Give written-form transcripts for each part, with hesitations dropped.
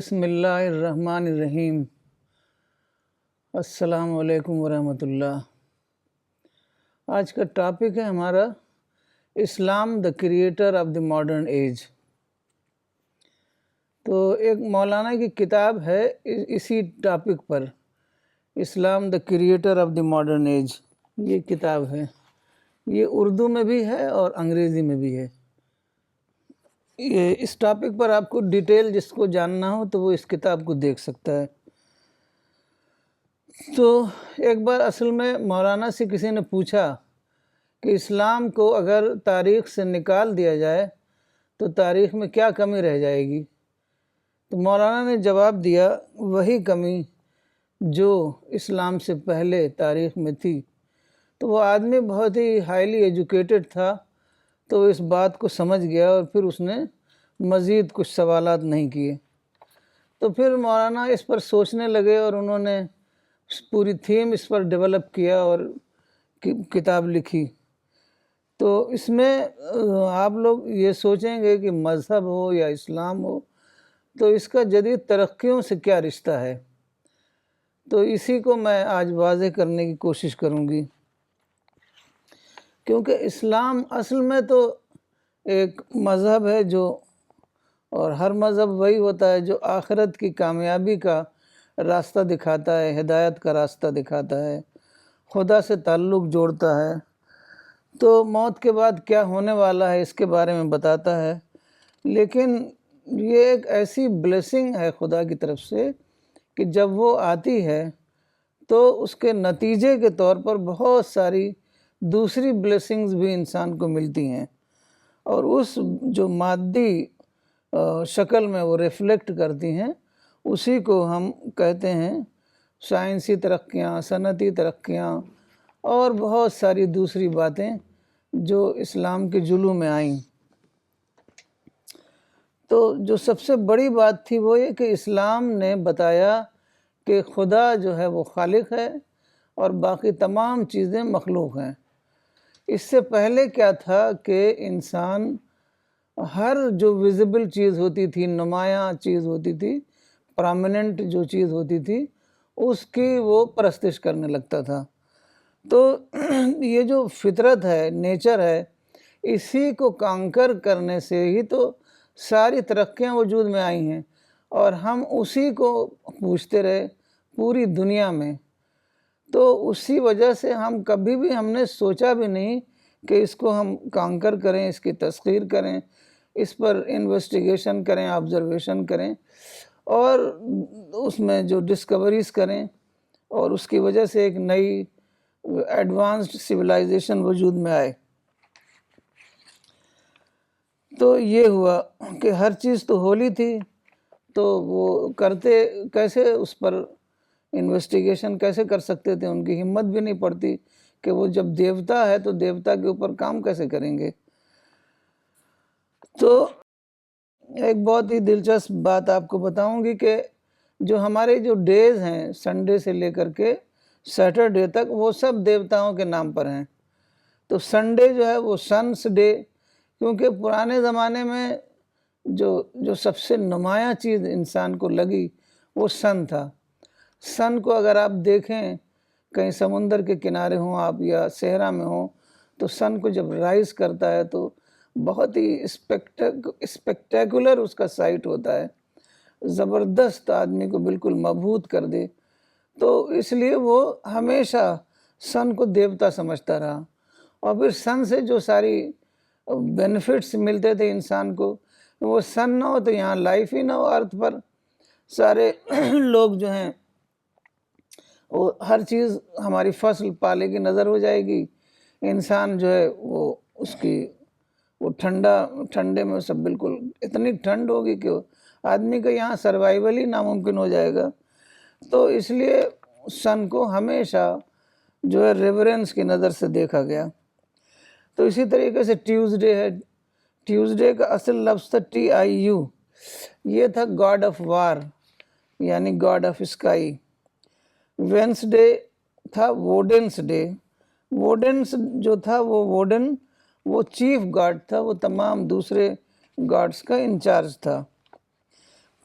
بسم اللہ الرحمن الرحیم۔ السلام علیکم ورحمۃ اللہ۔ آج کا ٹاپک ہے ہمارا Islam the creator of the modern age. تو ایک مولانا کی کتاب ہے اسی ٹاپک پر، Islam the creator of the modern age, یہ کتاب ہے۔ یہ اردو میں بھی ہے اور انگریزی میں بھی ہے۔ اس ٹاپک پر آپ کو ڈیٹیل جس کو جاننا ہو تو وہ اس کتاب کو دیکھ سکتا ہے۔ تو ایک بار اصل میں مولانا سے کسی نے پوچھا کہ اسلام کو اگر تاریخ سے نکال دیا جائے تو تاریخ میں کیا کمی رہ جائے گی؟ تو مولانا نے جواب دیا، وہی کمی جو اسلام سے پہلے تاریخ میں تھی۔ تو وہ آدمی بہت ہی ہائیلی ایجوکیٹڈ تھا، تو وہ اس بات کو سمجھ گیا اور پھر اس نے مزید کچھ سوالات نہیں کیے۔ تو پھر مولانا اس پر سوچنے لگے اور انہوں نے پوری تھیم اس پر ڈیولپ کیا اور کتاب لکھی۔ تو اس میں آپ لوگ یہ سوچیں گے کہ مذہب ہو یا اسلام ہو تو اس کا جدید ترقیوں سے کیا رشتہ ہے، تو اسی کو میں آج واضح کرنے کی کوشش کروں گی۔ کیونکہ اسلام اصل میں تو ایک مذہب ہے اور ہر مذہب وہی ہوتا ہے جو آخرت کی کامیابی کا راستہ دکھاتا ہے، ہدایت کا راستہ دکھاتا ہے، خدا سے تعلق جوڑتا ہے، تو موت کے بعد کیا ہونے والا ہے اس کے بارے میں بتاتا ہے۔ لیکن یہ ایک ایسی بلیسنگ ہے خدا کی طرف سے کہ جب وہ آتی ہے تو اس کے نتیجے کے طور پر بہت ساری دوسری بلیسنگز بھی انسان کو ملتی ہیں، اور اس جو مادی شکل میں وہ ریفلیکٹ کرتی ہیں اسی کو ہم کہتے ہیں سائنسی ترقیاں، صنعتی ترقیاں اور بہت ساری دوسری باتیں جو اسلام کے جلوہ میں آئیں۔ تو جو سب سے بڑی بات تھی وہ یہ کہ اسلام نے بتایا کہ خدا جو ہے وہ خالق ہے اور باقی تمام چیزیں مخلوق ہیں۔ اس سے پہلے کیا تھا کہ انسان ہر جو ویزیبل چیز ہوتی تھی، نمایاں چیز ہوتی تھی، پرامیننٹ جو چیز ہوتی تھی، اس کی وہ پرستش کرنے لگتا تھا۔ تو یہ جو فطرت ہے، نیچر ہے، اسی کو کانکر کرنے سے ہی تو ساری ترقیاں وجود میں آئی ہیں، اور ہم اسی کو پوچھتے رہے پوری دنیا میں۔ تو اسی وجہ سے ہم نے سوچا بھی نہیں کہ اس کو ہم کانکر کریں، اس کی تسخیر کریں، اس پر انویسٹیگیشن کریں، آبزرویشن کریں اور اس میں جو ڈسکوریز کریں، اور اس کی وجہ سے ایک نئی ایڈوانسڈ سویلائزیشن وجود میں آئے۔ تو یہ ہوا کہ ہر چیز تو ہولی تھی، تو وہ کرتے کیسے، اس پر انویسٹیگیشن کیسے کر سکتے تھے؟ ان کی ہمت بھی نہیں پڑتی کہ وہ جب دیوتا ہے تو دیوتا کے اوپر کام کیسے کریں گے۔ تو ایک بہت ہی دلچسپ بات آپ کو بتاؤں گی کہ جو ہمارے جو ڈیز ہیں، سنڈے سے لے کر کے سیٹرڈے تک، وہ سب دیوتاؤں کے نام پر ہیں۔ تو سنڈے جو ہے وہ سنس ڈے، کیونکہ پرانے زمانے میں جو سب سے نمایاں چیز انسان کو لگی وہ سن تھا۔ سن کو اگر آپ دیکھیں، کہیں سمندر کے کنارے ہوں آپ یا صحرا میں ہوں، تو سن کو جب رائز کرتا ہے تو بہت ہی اسپیکٹیکولر اس کا سائٹ ہوتا ہے، زبردست، آدمی کو بالکل مبہوت کر دے۔ تو اس لیے وہ ہمیشہ سن کو دیوتا سمجھتا رہا، اور پھر سن سے جو ساری بینیفٹس ملتے تھے انسان کو، وہ سن نہ ہو تو یہاں لائف ہی نہ ہو ارتھ پر۔ سارے لوگ جو ہیں وہ ہر چیز، ہماری فصل پالے کی نظر ہو جائے گی، انسان جو ہے وہ اس کی وہ ٹھنڈے میں سب بالکل اتنی ٹھنڈ ہوگی کہ آدمی کا یہاں سروائیول ہی ناممکن ہو جائے گا۔ تو اس لیے سن کو ہمیشہ جو ہے ریورنس کی نظر سے دیکھا گیا۔ تو اسی طریقے سے ٹیوزڈے ہے۔ ٹیوزڈے کا اصل لفظ تھا TIU، یہ تھا گاڈ آف وار، یعنی گاڈ آف اسکائی۔ وینسڈے تھا ووڈنس ڈے۔ ووڈنس جو تھا وہ چیف گاڈ تھا، وہ تمام دوسرے گاڈز کا انچارج تھا۔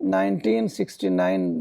1969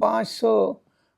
500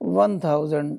1000,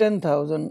10,000,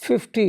50,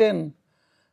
10।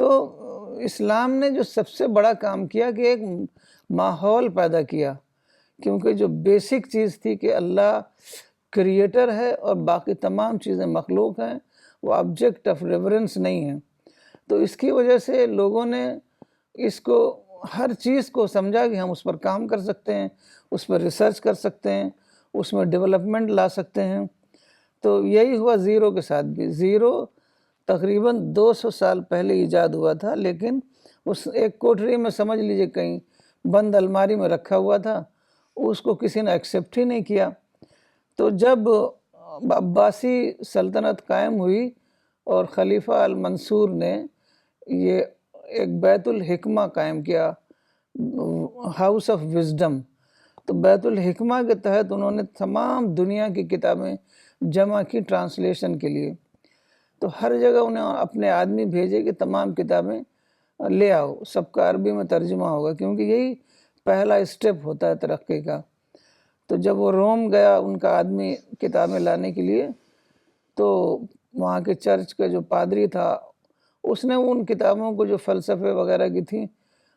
تو اسلام نے جو سب سے بڑا کام کیا کہ ایک ماحول پیدا کیا، کیونکہ جو بیسک چیز تھی کہ اللہ کریٹر ہے اور باقی تمام چیزیں مخلوق ہیں، وہ آبجیکٹ آف ریورنس نہیں ہیں، تو اس کی وجہ سے لوگوں نے اس کو ہر چیز کو سمجھا کہ ہم اس پر کام کر سکتے ہیں، اس پر ریسرچ کر سکتے ہیں، اس میں ڈیولپمنٹ لا سکتے ہیں۔ تو یہی ہوا زیرو کے ساتھ بھی۔ زیرو تقریباً 200 سال پہلے ایجاد ہوا تھا، لیکن اس ایک کوٹری میں سمجھ لیجئے کہیں بند الماری میں رکھا ہوا تھا، اس کو کسی نے ایکسیپٹ ہی نہیں کیا۔ تو جب عباسی سلطنت قائم ہوئی اور خلیفہ المنصور نے یہ ایک بیت الحکمہ قائم کیا، ہاؤس آف وزڈم، تو بیت الحکمہ کے تحت انہوں نے تمام دنیا کی کتابیں جمع کی ٹرانسلیشن کے لیے۔ تو ہر جگہ انہیں اپنے آدمی بھیجے کہ تمام کتابیں لے آؤ، سب کا عربی میں ترجمہ ہوگا، کیونکہ یہی پہلا اسٹیپ ہوتا ہے ترقی کا۔ تو جب وہ روم گیا ان کا آدمی کتابیں لانے کے لیے، تو وہاں کے چرچ کا جو پادری تھا اس نے ان کتابوں کو جو فلسفے وغیرہ کی تھیں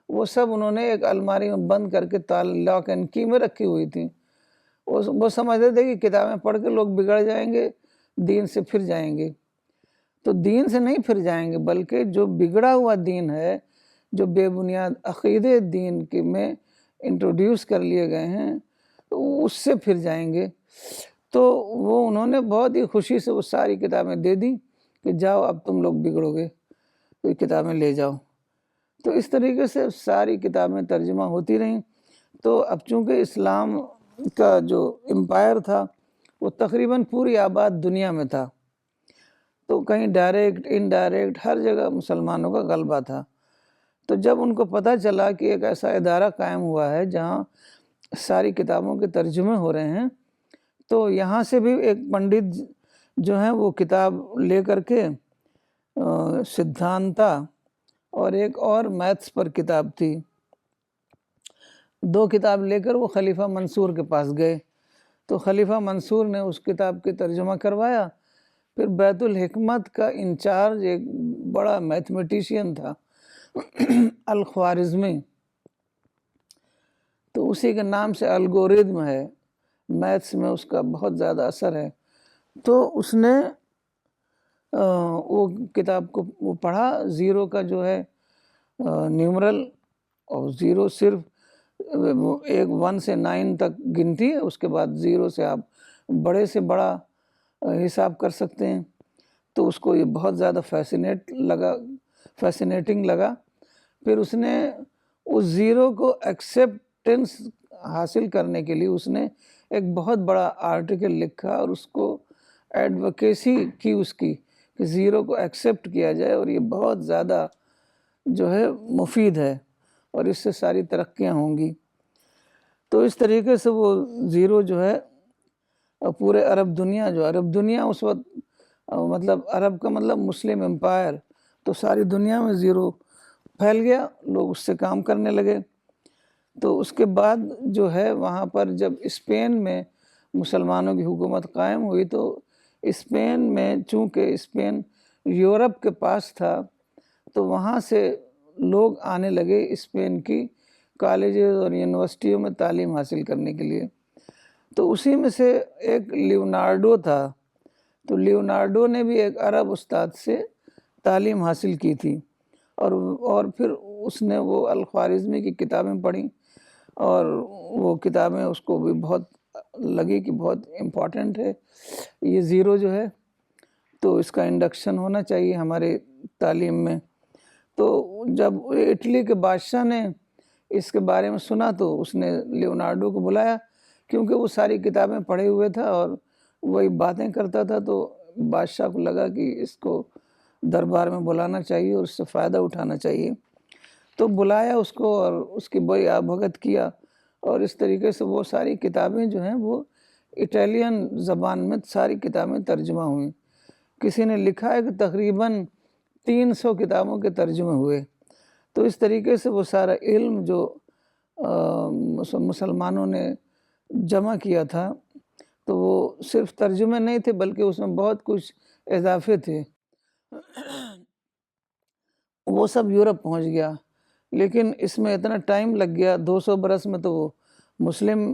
وہ سب انہوں نے ایک الماری میں بند کر کے لاک اینڈ کی میں رکھی ہوئی تھیں۔ وہ سمجھتے تھے کہ کتابیں پڑھ کے لوگ بگڑ جائیں گے، دین سے پھر جائیں گے۔ تو دین سے نہیں پھر جائیں گے، بلکہ جو بگڑا ہوا دین ہے، جو بے بنیاد عقیدے دین کے میں انٹروڈیوس کر لیے گئے ہیں، تو اس سے پھر جائیں گے۔ تو وہ انہوں نے بہت ہی خوشی سے وہ ساری کتابیں دے دیں کہ جاؤ اب تم لوگ بگڑو گے تو یہ کتابیں لے جاؤ۔ تو اس طریقے سے ساری کتابیں ترجمہ ہوتی رہیں۔ تو اب چونکہ اسلام کا جو امپائر تھا وہ تقریباً پوری آباد دنیا میں تھا، تو کہیں ڈائریکٹ انڈائریکٹ ہر جگہ مسلمانوں کا غلبہ تھا۔ تو جب ان کو پتہ چلا کہ ایک ایسا ادارہ قائم ہوا ہے جہاں ساری کتابوں کے ترجمے ہو رہے ہیں، تو یہاں سے بھی ایک پنڈت جو ہیں وہ کتاب لے کر کے سدھانتا اور ایک اور میتھس پر کتاب تھی، 2 کتاب لے کر وہ خلیفہ منصور کے پاس گئے۔ تو خلیفہ منصور نے اس کتاب کے ترجمہ کروایا۔ پھر بیت الحکمت کا انچارج ایک بڑا میتھمیٹیشین تھا الخوارزمی، تو اسی کے نام سے الگورتھم ہے، میتھس میں اس کا بہت زیادہ اثر ہے۔ تو اس نے وہ کتاب کو وہ پڑھا، زیرو کا جو ہے نیومرل، اور زیرو صرف ایک 1 سے 9 تک گنتی ہے، اس کے بعد زیرو سے آپ بڑے سے بڑا حساب کر سکتے ہیں۔ تو اس کو یہ بہت زیادہ فیسینیٹنگ لگا۔ پھر اس نے اس زیرو کو ایکسیپٹنس حاصل کرنے کے لیے اس نے ایک بہت بڑا آرٹیکل لکھا اور اس کو ایڈوکیسی کی اس کی کہ زیرو کو ایکسیپٹ کیا جائے اور یہ بہت زیادہ جو ہے مفید ہے اور اس سے ساری ترقیاں ہوں گی۔ تو اس طریقے سے وہ زیرو جو ہے پورے عرب دنیا اس وقت مطلب عرب کا مطلب مسلم امپائر، تو ساری دنیا میں زیرو پھیل گیا، لوگ اس سے کام کرنے لگے۔ تو اس کے بعد جو ہے وہاں پر جب اسپین میں مسلمانوں کی حکومت قائم ہوئی، تو اسپین میں چونکہ اسپین یورپ کے پاس تھا، تو وہاں سے لوگ آنے لگے اسپین کی کالجز اور یونیورسٹیوں میں تعلیم حاصل کرنے کے لیے۔ تو اسی میں سے ایک لیونارڈو تھا، تو لیونارڈو نے بھی ایک عرب استاد سے تعلیم حاصل کی تھی، اور پھر اس نے وہ الخوارزمی کی کتابیں پڑھیں، اور وہ کتابیں اس کو بھی بہت لگی کہ بہت امپورٹنٹ ہے یہ زیرو جو ہے، تو اس کا انڈکشن ہونا چاہیے ہمارے تعلیم میں۔ تو جب اٹلی کے بادشاہ نے اس کے بارے میں سنا تو اس نے لیونارڈو کو بلایا، کیونکہ وہ ساری کتابیں پڑھے ہوئے تھا اور وہی باتیں کرتا تھا، تو بادشاہ کو لگا کہ اس کو دربار میں بلانا چاہیے اور اس سے فائدہ اٹھانا چاہیے۔ تو بلایا اس کو اور اس کی بڑی آبھگت کیا، اور اس طریقے سے وہ ساری کتابیں جو ہیں وہ اٹالین زبان میں ساری کتابیں ترجمہ ہوئیں۔ کسی نے لکھا ہے کہ تقریباً 300 کتابوں کے ترجمے ہوئے۔ تو اس طریقے سے وہ سارا علم جو مسلمانوں نے جمع کیا تھا، تو وہ صرف ترجمے نہیں تھے بلکہ اس میں بہت کچھ اضافے تھے۔ وہ سب یورپ پہنچ گیا، لیکن اس میں اتنا ٹائم لگ گیا، 200 برس میں تو وہ مسلم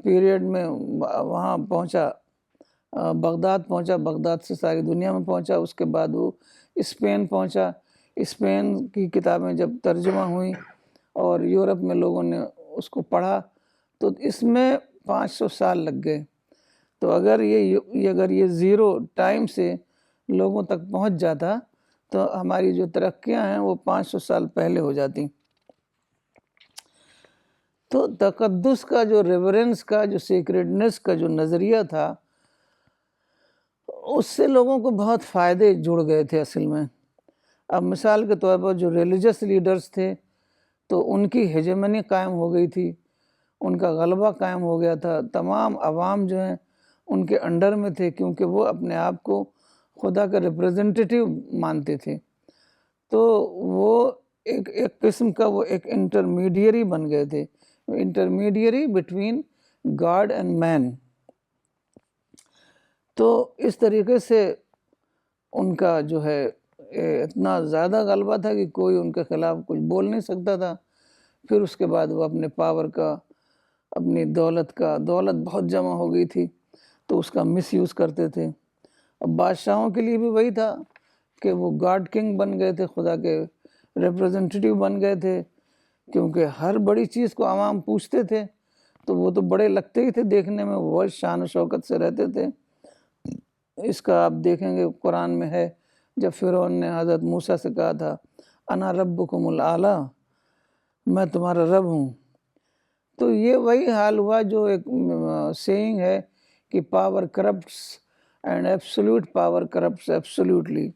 پیریڈ میں وہاں پہنچا، بغداد پہنچا، بغداد سے ساری دنیا میں پہنچا، اس کے بعد وہ اسپین پہنچا، اسپین کی کتابیں جب ترجمہ ہوئیں اور یورپ میں لوگوں نے اس کو پڑھا تو اس میں 500 سال لگ گئے۔ تو اگر یہ زیرو ٹائم سے لوگوں تک پہنچ جاتا تو ہماری جو ترقیاں ہیں وہ 500 سال پہلے ہو جاتی۔ تو تقدس کا جو ریورنس کا جو سیکریٹنس کا جو نظریہ تھا، اس سے لوگوں کو بہت فائدے جڑ گئے تھے اصل میں۔ اب مثال کے طور پر جو ریلیجس لیڈرز تھے تو ان کی ہیجمنی قائم ہو گئی تھی، ان کا غلبہ قائم ہو گیا تھا، تمام عوام جو ہیں ان کے انڈر میں تھے، کیونکہ وہ اپنے آپ کو خدا کا ریپریزنٹیٹیو مانتے تھے۔ تو وہ ایک قسم کا وہ ایک انٹرمیڈیری بن گئے تھے، انٹرمیڈیری بٹوین گاڈ اینڈ مین۔ تو اس طریقے سے ان کا جو ہے اتنا زیادہ غلبہ تھا کہ کوئی ان کے خلاف کچھ بول نہیں سکتا تھا۔ پھر اس کے بعد وہ اپنے پاور کا، اپنی دولت بہت جمع ہو گئی تھی تو اس کا مس یوز کرتے تھے۔ اب بادشاہوں کے لیے بھی وہی تھا کہ وہ گاڈ کنگ بن گئے تھے، خدا کے ریپریزنٹیٹیو بن گئے تھے، کیونکہ ہر بڑی چیز کو عوام پوچھتے تھے تو وہ تو بڑے لگتے ہی تھے دیکھنے میں، وہ بہت شان و شوکت سے رہتے تھے۔ اس کا آپ دیکھیں گے قرآن میں ہے، جب فرعون نے حضرت موسیٰ سے کہا تھا انا ربکم الاعلیٰ، میں تمہارا رب ہوں، تو یہ وہی حال ہوا جو ایک سیئنگ ہے کہ power corrupts and absolute power corrupts absolutely.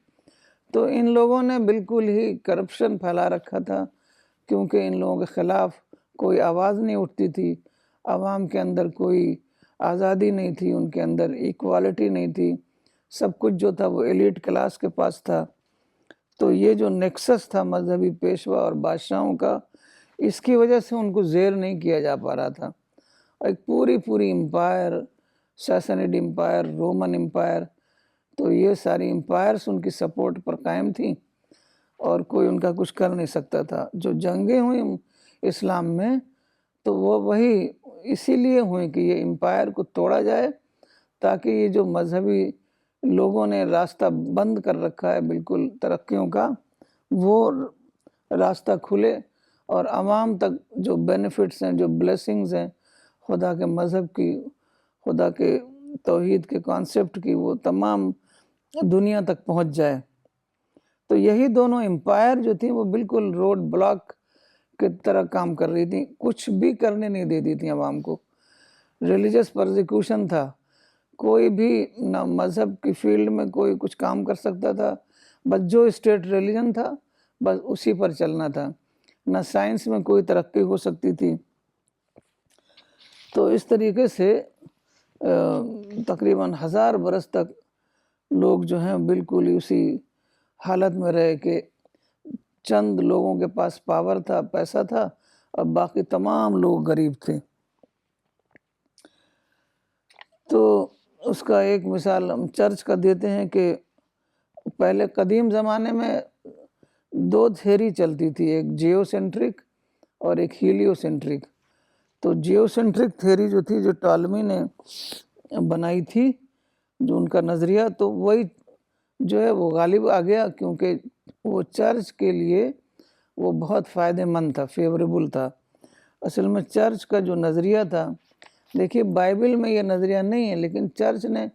تو ان لوگوں نے بالکل ہی کرپشن پھیلا رکھا تھا، کیونکہ ان لوگوں کے خلاف کوئی آواز نہیں اٹھتی تھی، عوام کے اندر کوئی آزادی نہیں تھی، ان کے اندر ایکوالٹی نہیں تھی، سب کچھ جو تھا وہ ایلیٹ کلاس کے پاس تھا۔ تو یہ جو نیکسس تھا مذہبی پیشوا اور بادشاہوں کا، اس کی وجہ سے ان کو زیر نہیں کیا جا پا رہا تھا۔ ایک پوری امپائر، ساسنیڈ امپائر، رومن امپائر، تو یہ ساری امپائرس ان کی سپورٹ پر قائم تھیں اور کوئی ان کا کچھ کر نہیں سکتا تھا۔ جو جنگیں ہوئیں اسلام میں تو وہ وہی اسی لیے ہوئیں کہ یہ امپائر کو توڑا جائے، تاکہ یہ جو مذہبی لوگوں نے راستہ بند کر رکھا ہے بالکل ترقیوں کا، وہ راستہ کھلے اور عوام تک جو بینیفٹس ہیں، جو بلیسنگز ہیں خدا کے مذہب کی، خدا کے توحید کے کانسیپٹ کی، وہ تمام دنیا تک پہنچ جائے۔ تو یہی دونوں امپائر جو تھیں وہ بالکل روڈ بلاک کی طرح کام کر رہی تھیں، کچھ بھی کرنے نہیں دیتی تھیں عوام کو۔ ریلیجس پرزیکیوشن تھا، کوئی بھی نہ مذہب کی فیلڈ میں کوئی کچھ کام کر سکتا تھا، بس جو اسٹیٹ ریلیجن تھا بس اسی پر چلنا تھا، نہ سائنس میں کوئی ترقی ہو سکتی تھی۔ تو اس طریقے سے تقریباً 1000 برس تک لوگ جو ہیں بالکل ہی اسی حالت میں رہے کہ چند لوگوں کے پاس پاور تھا، پیسہ تھا، اور باقی تمام لوگ غریب تھے۔ تو اس کا ایک مثال ہم چرچ کا دیتے ہیں کہ پہلے قدیم زمانے میں 2 تھیوری چلتی تھی، ایک جیو سینٹرک اور ایک ہیلیو سینٹرک۔ تو جیو سینٹرک تھیوری جو تھی، جو ٹالمی نے بنائی تھی، جو ان کا نظریہ، تو وہی جو ہے وہ غالب آ گیا، کیونکہ وہ چرچ کے لیے وہ بہت فائدہ مند تھا، فیوریبل تھا۔ اصل میں چرچ کا جو نظریہ تھا، دیکھیے بائبل میں یہ نظریہ نہیں ہے، لیکن چرچ نے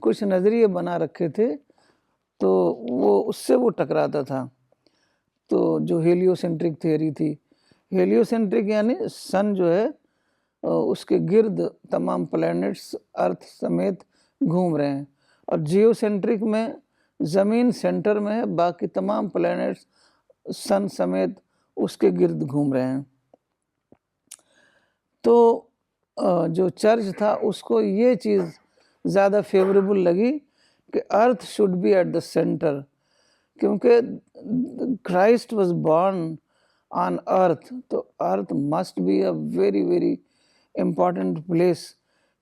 کچھ نظریے بنا رکھے تھے تو وہ اس سے وہ ٹکراتا تھا۔ تو جو ہیلیو سینٹرک تھیوری تھی، ہیلیو سینٹرک یعنی سن جو ہے اس کے گرد تمام پلینٹس ارتھ سمیت گھوم رہے ہیں، اور جیو سینٹرک میں زمین سینٹر میں ہے، باقی تمام پلینٹس سن سمیت اس کے گرد گھوم رہے ہیں۔ تو جو چرچ تھا اس کو یہ چیز زیادہ فیوریبل لگی کہ earth should be at the centre, کیونکہ Christ was born on earth, تو earth must be a very important place,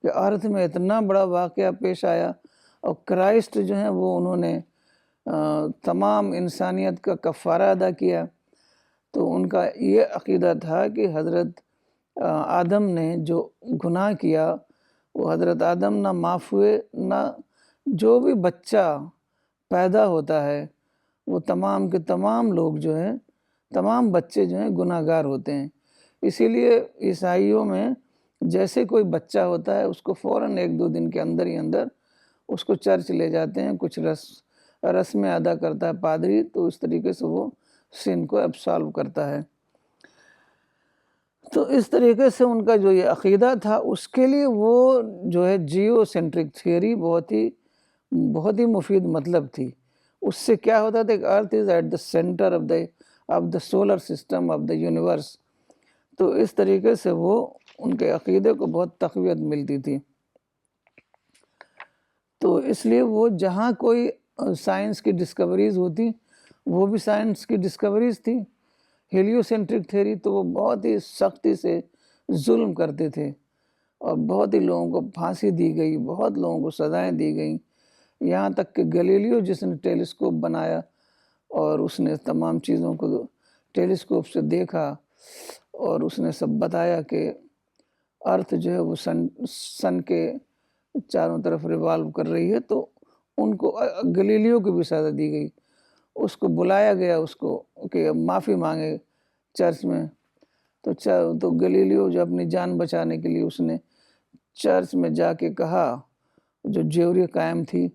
کہ ارتھ میں اتنا بڑا واقعہ پیش آیا اور کرائسٹ جو ہیں وہ انہوں نے تمام انسانیت کا کفارہ ادا کیا۔ تو ان کا یہ عقیدہ تھا کہ حضرت آدم نے جو گناہ کیا وہ حضرت آدم نہ معاف ہوئے، نہ جو بھی بچہ پیدا ہوتا ہے وہ تمام کے تمام لوگ جو ہیں، تمام بچے جو ہیں گناہ گار ہوتے ہیں۔ اسی لیے عیسائیوں میں جیسے کوئی بچہ ہوتا ہے اس کو فوراً 1-2 دن کے اندر ہی اندر اس کو چرچ لے جاتے ہیں، کچھ رسمیں ادا کرتا ہے پادری، تو اس طریقے سے وہ سن کو ابسالو کرتا ہے۔ تو اس طریقے سے ان کا جو یہ عقیدہ تھا اس کے لیے وہ جو ہے جیو سینٹرک تھیوری بہت ہی مفید مطلب تھی۔ اس سے کیا ہوتا تھا کہ earth is at the centre of the solar system of the universe. تو اس طریقے سے وہ ان کے عقیدے کو بہت تقویت ملتی تھی۔ تو اس لیے وہ جہاں کوئی سائنس کی ڈسکوریز ہوتی وہ بھی سائنس کی ڈسکوریز تھی۔ ہیلیو سینٹرک تھیوری تو وہ بہت ہی سختی سے ظلم کرتے تھے اور بہت ہی لوگوں کو پھانسی دی گئی، بہت لوگوں کو سزائیں دی گئیں، یہاں تک کہ گلیلیو جس نے ٹیلیسکوپ بنایا اور اس نے تمام چیزوں کو ٹیلیسکوپ سے دیکھا اور اس نے سب بتایا کہ ارتھ جو ہے وہ سن کے چاروں طرف ریوالو کر رہی ہے، تو ان کو گلیلیو کو بھی سزا دی گئی۔ اس کو بلایا گیا اس کو کہ معافی مانگے چرچ میں، تو گلیلیو جو اپنی جان بچانے کے لیے اس نے چرچ میں جا کے کہا، جو جیوری قائم تھی،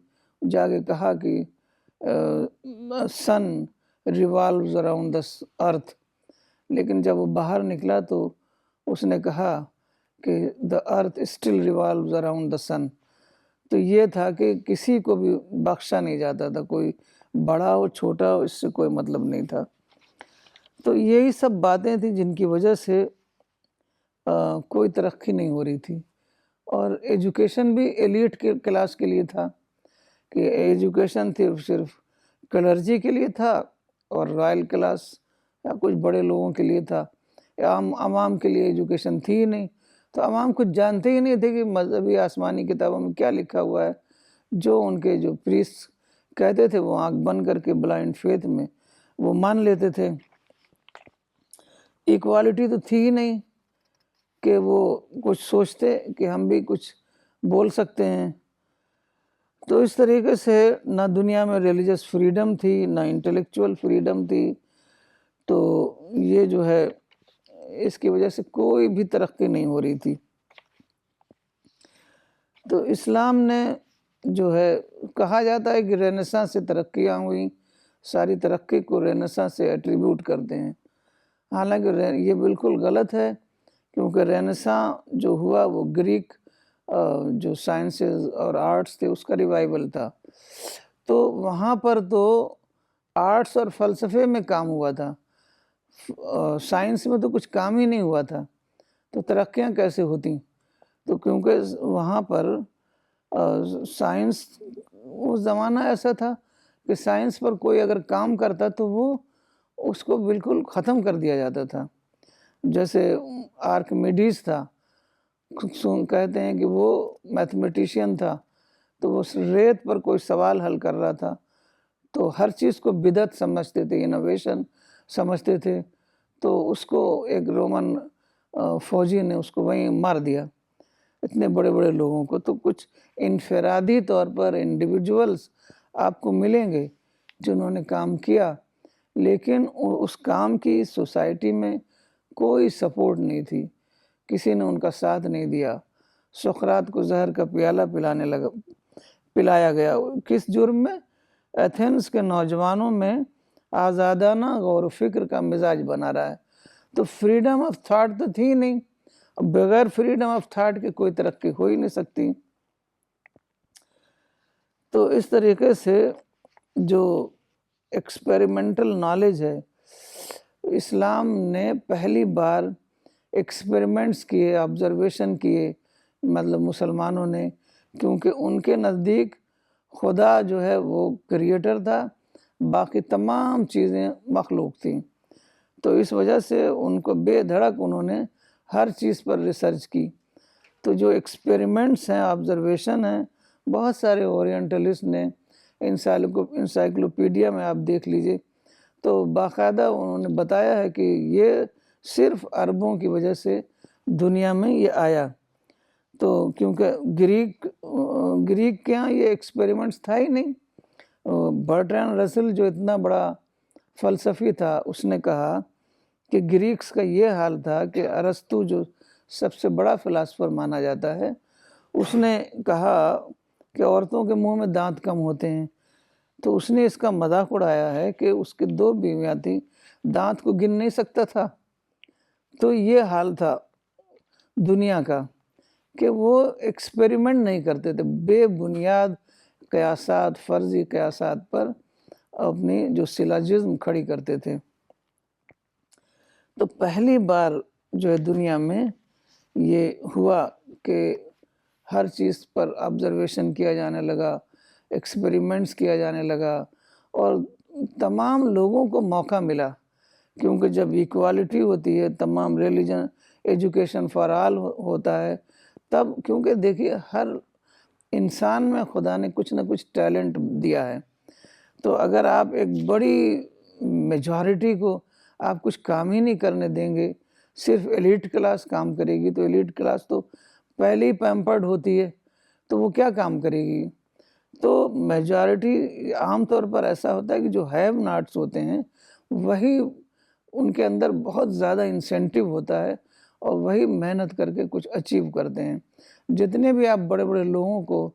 جا کے کہا کہ سن ریوالوز اراؤنڈ دا ارتھ، لیکن جب وہ باہر نکلا تو اس نے کہا کہ دا ارتھ اسٹل ریوالوز اراؤنڈ دا سن۔ تو یہ تھا کہ کسی کو بھی بخشا نہیں جاتا تھا، کوئی بڑا ہو چھوٹا ہو، اس سے کوئی مطلب نہیں تھا۔ تو یہی سب باتیں تھیں جن کی وجہ سے کوئی ترقی نہیں ہو رہی تھی، اور ایجوکیشن بھی ایلیٹ کے کلاس کے لیے تھا، کہ ایجوکیشن صرف کلرجی کے لیے تھا اور رائل کلاس یا کچھ بڑے لوگوں کے لیے تھا، عوام کے لیے ایجوکیشن تھی ہی نہیں۔ تو عوام کچھ جانتے ہی نہیں تھے کہ مذہبی آسمانی کتابوں میں کیا لکھا ہوا ہے۔ جو ان کے جو پریسٹ کہتے تھے وہ آنکھ بند کر کے بلائنڈ فیتھ میں وہ مان لیتے تھے۔ ایکوالٹی تو تھی ہی نہیں کہ وہ کچھ سوچتے کہ ہم بھی کچھ بول سکتے ہیں۔ تو اس طریقے سے نہ دنیا میں ریلیجس فریڈم تھی، نہ انٹلیکچول فریڈم تھی۔ تو یہ جو ہے اس کی وجہ سے کوئی بھی ترقی نہیں ہو رہی تھی۔ تو اسلام نے جو ہے کہا جاتا ہے کہ رینیساں سے ترقیاں ہوئیں، ساری ترقی کو رینیساں سے ایٹریبیوٹ کرتے ہیں، حالانکہ یہ بالکل غلط ہے، کیونکہ رینیساں جو ہوا وہ گریک جو سائنسز اور آرٹس تھے اس کا ریوائول تھا۔ تو وہاں پر تو آرٹس اور فلسفے میں کام ہوا تھا، سائنس میں تو کچھ کام ہی نہیں ہوا تھا، تو ترقیاں کیسے ہوتی؟ تو کیونکہ وہاں پر سائنس، وہ زمانہ ایسا تھا کہ سائنس پر کوئی اگر کام کرتا تو وہ اس کو بالکل ختم کر دیا جاتا تھا۔ جیسے آرکمیڈیز تھا، کہتے ہیں کہ وہ میتھمیٹیشین تھا، تو وہ ریت پر کوئی سوال حل کر رہا تھا تو ہر چیز کو بدعت سمجھتے تھے، انوویشن سمجھتے تھے، تو اس کو ایک رومن فوجی نے اس کو وہیں مار دیا، اتنے بڑے بڑے لوگوں کو۔ تو کچھ انفرادی طور پر انڈیویجولز آپ کو ملیں گے جنہوں نے کام کیا، لیکن اس کام کی سوسائٹی میں کوئی سپورٹ نہیں تھی، کسی نے ان کا ساتھ نہیں دیا۔ سقراط کو زہر کا پیالہ پلایا گیا، کس جرم میں؟ ایتھنز کے نوجوانوں میں آزادانہ غور و فکر کا مزاج بنا رہا ہے۔ تو فریڈم آف تھاٹ تو تھی نہیں، بغیر فریڈم آف تھاٹ کے کوئی ترقی ہو ہی نہیں سکتی۔ تو اس طریقے سے جو ایکسپیریمنٹل نالج ہے، اسلام نے پہلی بار ایکسپیریمنٹس کیے، آبزرویشن کیے، مطلب مسلمانوں نے، کیونکہ ان کے نزدیک خدا جو ہے وہ کریٹر تھا، باقی تمام چیزیں مخلوق تھیں۔ تو اس وجہ سے ان کو بے دھڑک انہوں نے ہر چیز پر ریسرچ کی۔ تو جو ایکسپیریمنٹس ہیں، آبزرویشن ہیں، بہت سارے اورینٹلسٹ نے انسائکلوپیڈیا میں آپ دیکھ لیجئے، تو باقاعدہ انہوں نے بتایا ہے کہ یہ صرف عربوں کی وجہ سے دنیا میں یہ آیا۔ تو کیونکہ گریک کے ہاں یہ ایکسپیریمنٹس تھا ہی نہیں۔ برٹرینڈ رسل جو اتنا بڑا فلسفی تھا، اس نے کہا کہ گریکس کا یہ حال تھا کہ ارسطو جو سب سے بڑا فلاسفر مانا جاتا ہے، اس نے کہا کہ عورتوں کے منہ میں دانت کم ہوتے ہیں، تو اس نے اس کا مذاق اڑایا ہے کہ اس کے 2 بیویاں تھیں، دانت کو گن نہیں سکتا تھا۔ تو یہ حال تھا دنیا کا کہ وہ ایکسپیریمنٹ نہیں کرتے تھے، بے بنیاد قیاسات، فرضی قیاسات پر اپنی جو سیلاجزم کھڑی کرتے تھے۔ تو پہلی بار جو ہے دنیا میں یہ ہوا کہ ہر چیز پر آبزرویشن کیا جانے لگا، ایکسپیریمنٹس کیا جانے لگا، اور تمام لوگوں کو موقع ملا، کیونکہ جب ایکوالٹی ہوتی ہے، تمام ریلیجن، ایجوکیشن فار آل ہوتا ہے، تب کیونکہ دیکھیے ہر انسان میں خدا نے کچھ نہ کچھ ٹیلنٹ دیا ہے، تو اگر آپ ایک بڑی میجورٹی کو آپ کچھ کام ہی نہیں کرنے دیں گے، صرف ایلیٹ کلاس کام کرے گی، تو ایلیٹ کلاس تو پہلے ہی پیمپرڈ ہوتی ہے، تو وہ کیا کام کرے گی؟ تو میجورٹی عام طور پر ایسا ہوتا ہے کہ جو ہیو ناٹس ہوتے ہیں وہی ان کے اندر بہت زیادہ انسینٹیو ہوتا ہے، اور وہی محنت کر کے کچھ اچیو کرتے ہیں۔ جتنے بھی آپ بڑے بڑے لوگوں کو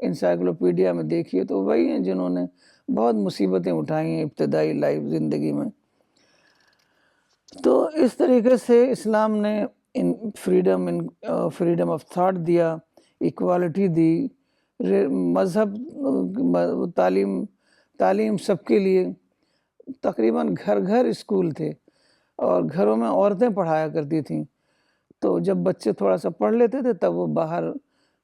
انسائکلوپیڈیا میں دیکھیے تو وہی ہیں جنہوں نے بہت مصیبتیں اٹھائی ہیں ابتدائی لائف زندگی میں۔ تو اس طریقے سے اسلام نے فریڈم آف تھاٹ دیا، ایکوالٹی دی، مذہب، تعلیم سب کے لیے، تقریباً گھر گھر اسکول تھے، اور گھروں میں عورتیں پڑھایا کرتی تھیں، تو جب بچے تھوڑا سا پڑھ لیتے تھے تب وہ باہر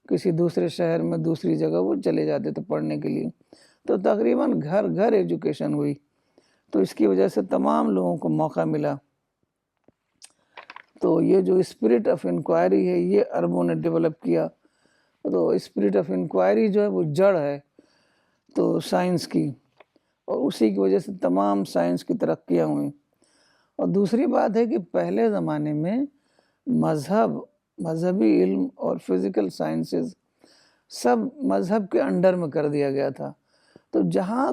کسی دوسرے شہر میں دوسری جگہ وہ چلے جاتے تھے پڑھنے کے لیے، تو تقریباً گھر گھر ایجوکیشن ہوئی، تو اس کی وجہ سے تمام لوگوں کو موقع ملا۔ تو یہ جو اسپرٹ آف انکوائری ہے یہ عربوں نے ڈیولپ کیا، تو اسپرٹ آف انکوائری جو ہے وہ جڑ ہے تو سائنس کی، اور اسی کی وجہ سے تمام سائنس کی ترقیاں ہوئیں۔ اور دوسری بات ہے کہ پہلے زمانے میں مذہبی علم اور فزیکل سائنسز سب مذہب کے انڈر میں کر دیا گیا تھا، تو جہاں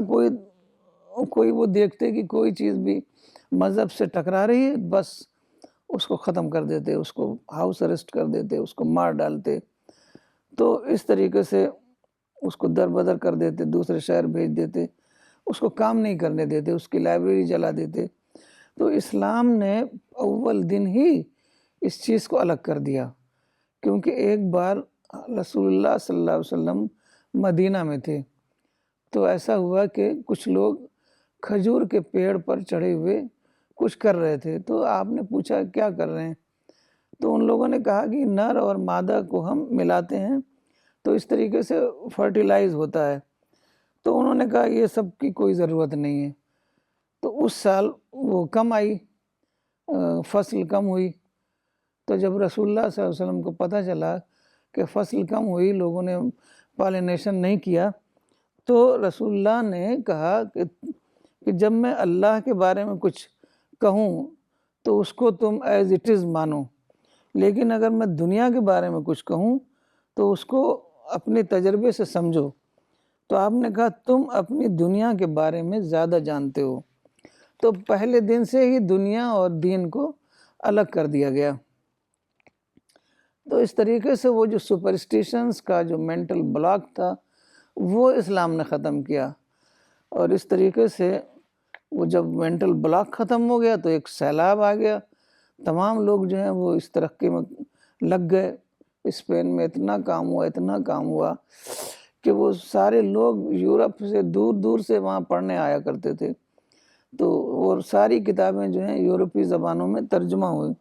کوئی وہ دیکھتے کہ کوئی چیز بھی مذہب سے ٹکرا رہی ہے، بس اس کو ختم کر دیتے، اس کو ہاؤس اریسٹ کر دیتے، اس کو مار ڈالتے، تو اس طریقے سے اس کو در بدر کر دیتے، دوسرے شہر بھیج دیتے، اس کو کام نہیں کرنے دیتے، اس کی لائبریری جلا دیتے۔ تو اسلام نے اول دن ہی اس چیز کو الگ کر دیا، کیونکہ ایک بار رسول اللہ صلی اللہ علیہ وسلم مدینہ میں تھے، تو ایسا ہوا کہ کچھ لوگ کھجور کے پیڑ پر چڑھے ہوئے کچھ کر رہے تھے، تو آپ نے پوچھا کیا کر رہے ہیں؟ تو ان لوگوں نے کہا کہ نر اور مادہ کو ہم ملاتے ہیں تو اس طریقے سے فرٹیلائز ہوتا ہے۔ تو انہوں نے کہا یہ سب کی کوئی ضرورت نہیں ہے، تو اس سال وہ کم آئی، فصل کم ہوئی، تو جب رسول اللہ صلی اللہ علیہ وسلم کو پتہ چلا کہ فصل کم ہوئی، لوگوں نے پالینیشن نہیں کیا، تو رسول اللہ نے کہا کہ جب میں اللہ کے بارے میں کچھ کہوں تو اس کو تم ایز اٹ از مانو، لیکن اگر میں دنیا کے بارے میں کچھ کہوں تو اس کو اپنے تجربے سے سمجھو۔ تو آپ نے کہا تم اپنی دنیا کے بارے میں زیادہ جانتے ہو، تو پہلے دن سے ہی دنیا اور دین کو الگ کر دیا گیا۔ تو اس طریقے سے وہ جو سپرسٹیشنز کا جو مینٹل بلاک تھا وہ اسلام نے ختم کیا، اور اس طریقے سے وہ جب مینٹل بلاک ختم ہو گیا تو ایک سیلاب آ گیا، تمام لوگ جو ہیں وہ اس ترقی میں لگ گئے۔ اسپین میں اتنا کام ہوا کہ وہ سارے لوگ یورپ سے دور دور سے وہاں پڑھنے آیا کرتے تھے، تو وہ ساری کتابیں جو ہیں یورپی زبانوں میں ترجمہ ہوئی،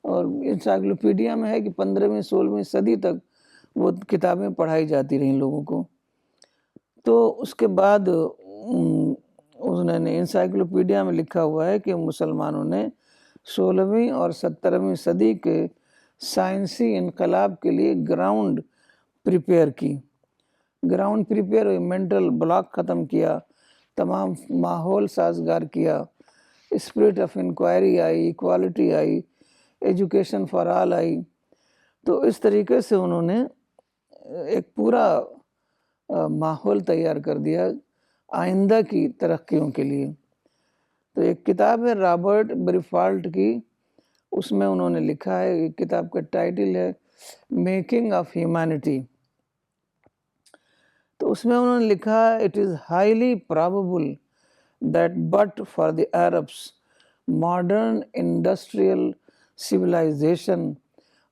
اور انسائکلوپیڈیا میں ہے کہ 15ویں 16ویں صدی تک وہ کتابیں پڑھائی جاتی رہیں لوگوں کو۔ تو اس کے بعد اس نے انسائکلوپیڈیا میں لکھا ہوا ہے کہ مسلمانوں نے 16ویں اور 17ویں صدی کے سائنسی انقلاب کے لیے گراؤنڈ پریپیئر کی، گراؤنڈ پریپیئر ہوئی، مینٹل بلاک ختم کیا، تمام ماحول سازگار کیا، اسپرٹ آف انکوائری آئی، ایکوالٹی آئی، ایجوکیشن فار آل آئی۔ تو اس طریقے سے انہوں نے ایک پورا ماحول تیار کر دیا آئندہ کی ترقیوں کے لیے۔ تو ایک کتاب ہے رابرٹ بریفالٹ کی، اس میں انہوں نے لکھا ہے، کتاب کا ٹائٹل ہے میکنگ آف ہیومینٹی۔ تو اس میں انہوں نے لکھا ہے it is highly probable that but for the Arabs modern industrial civilization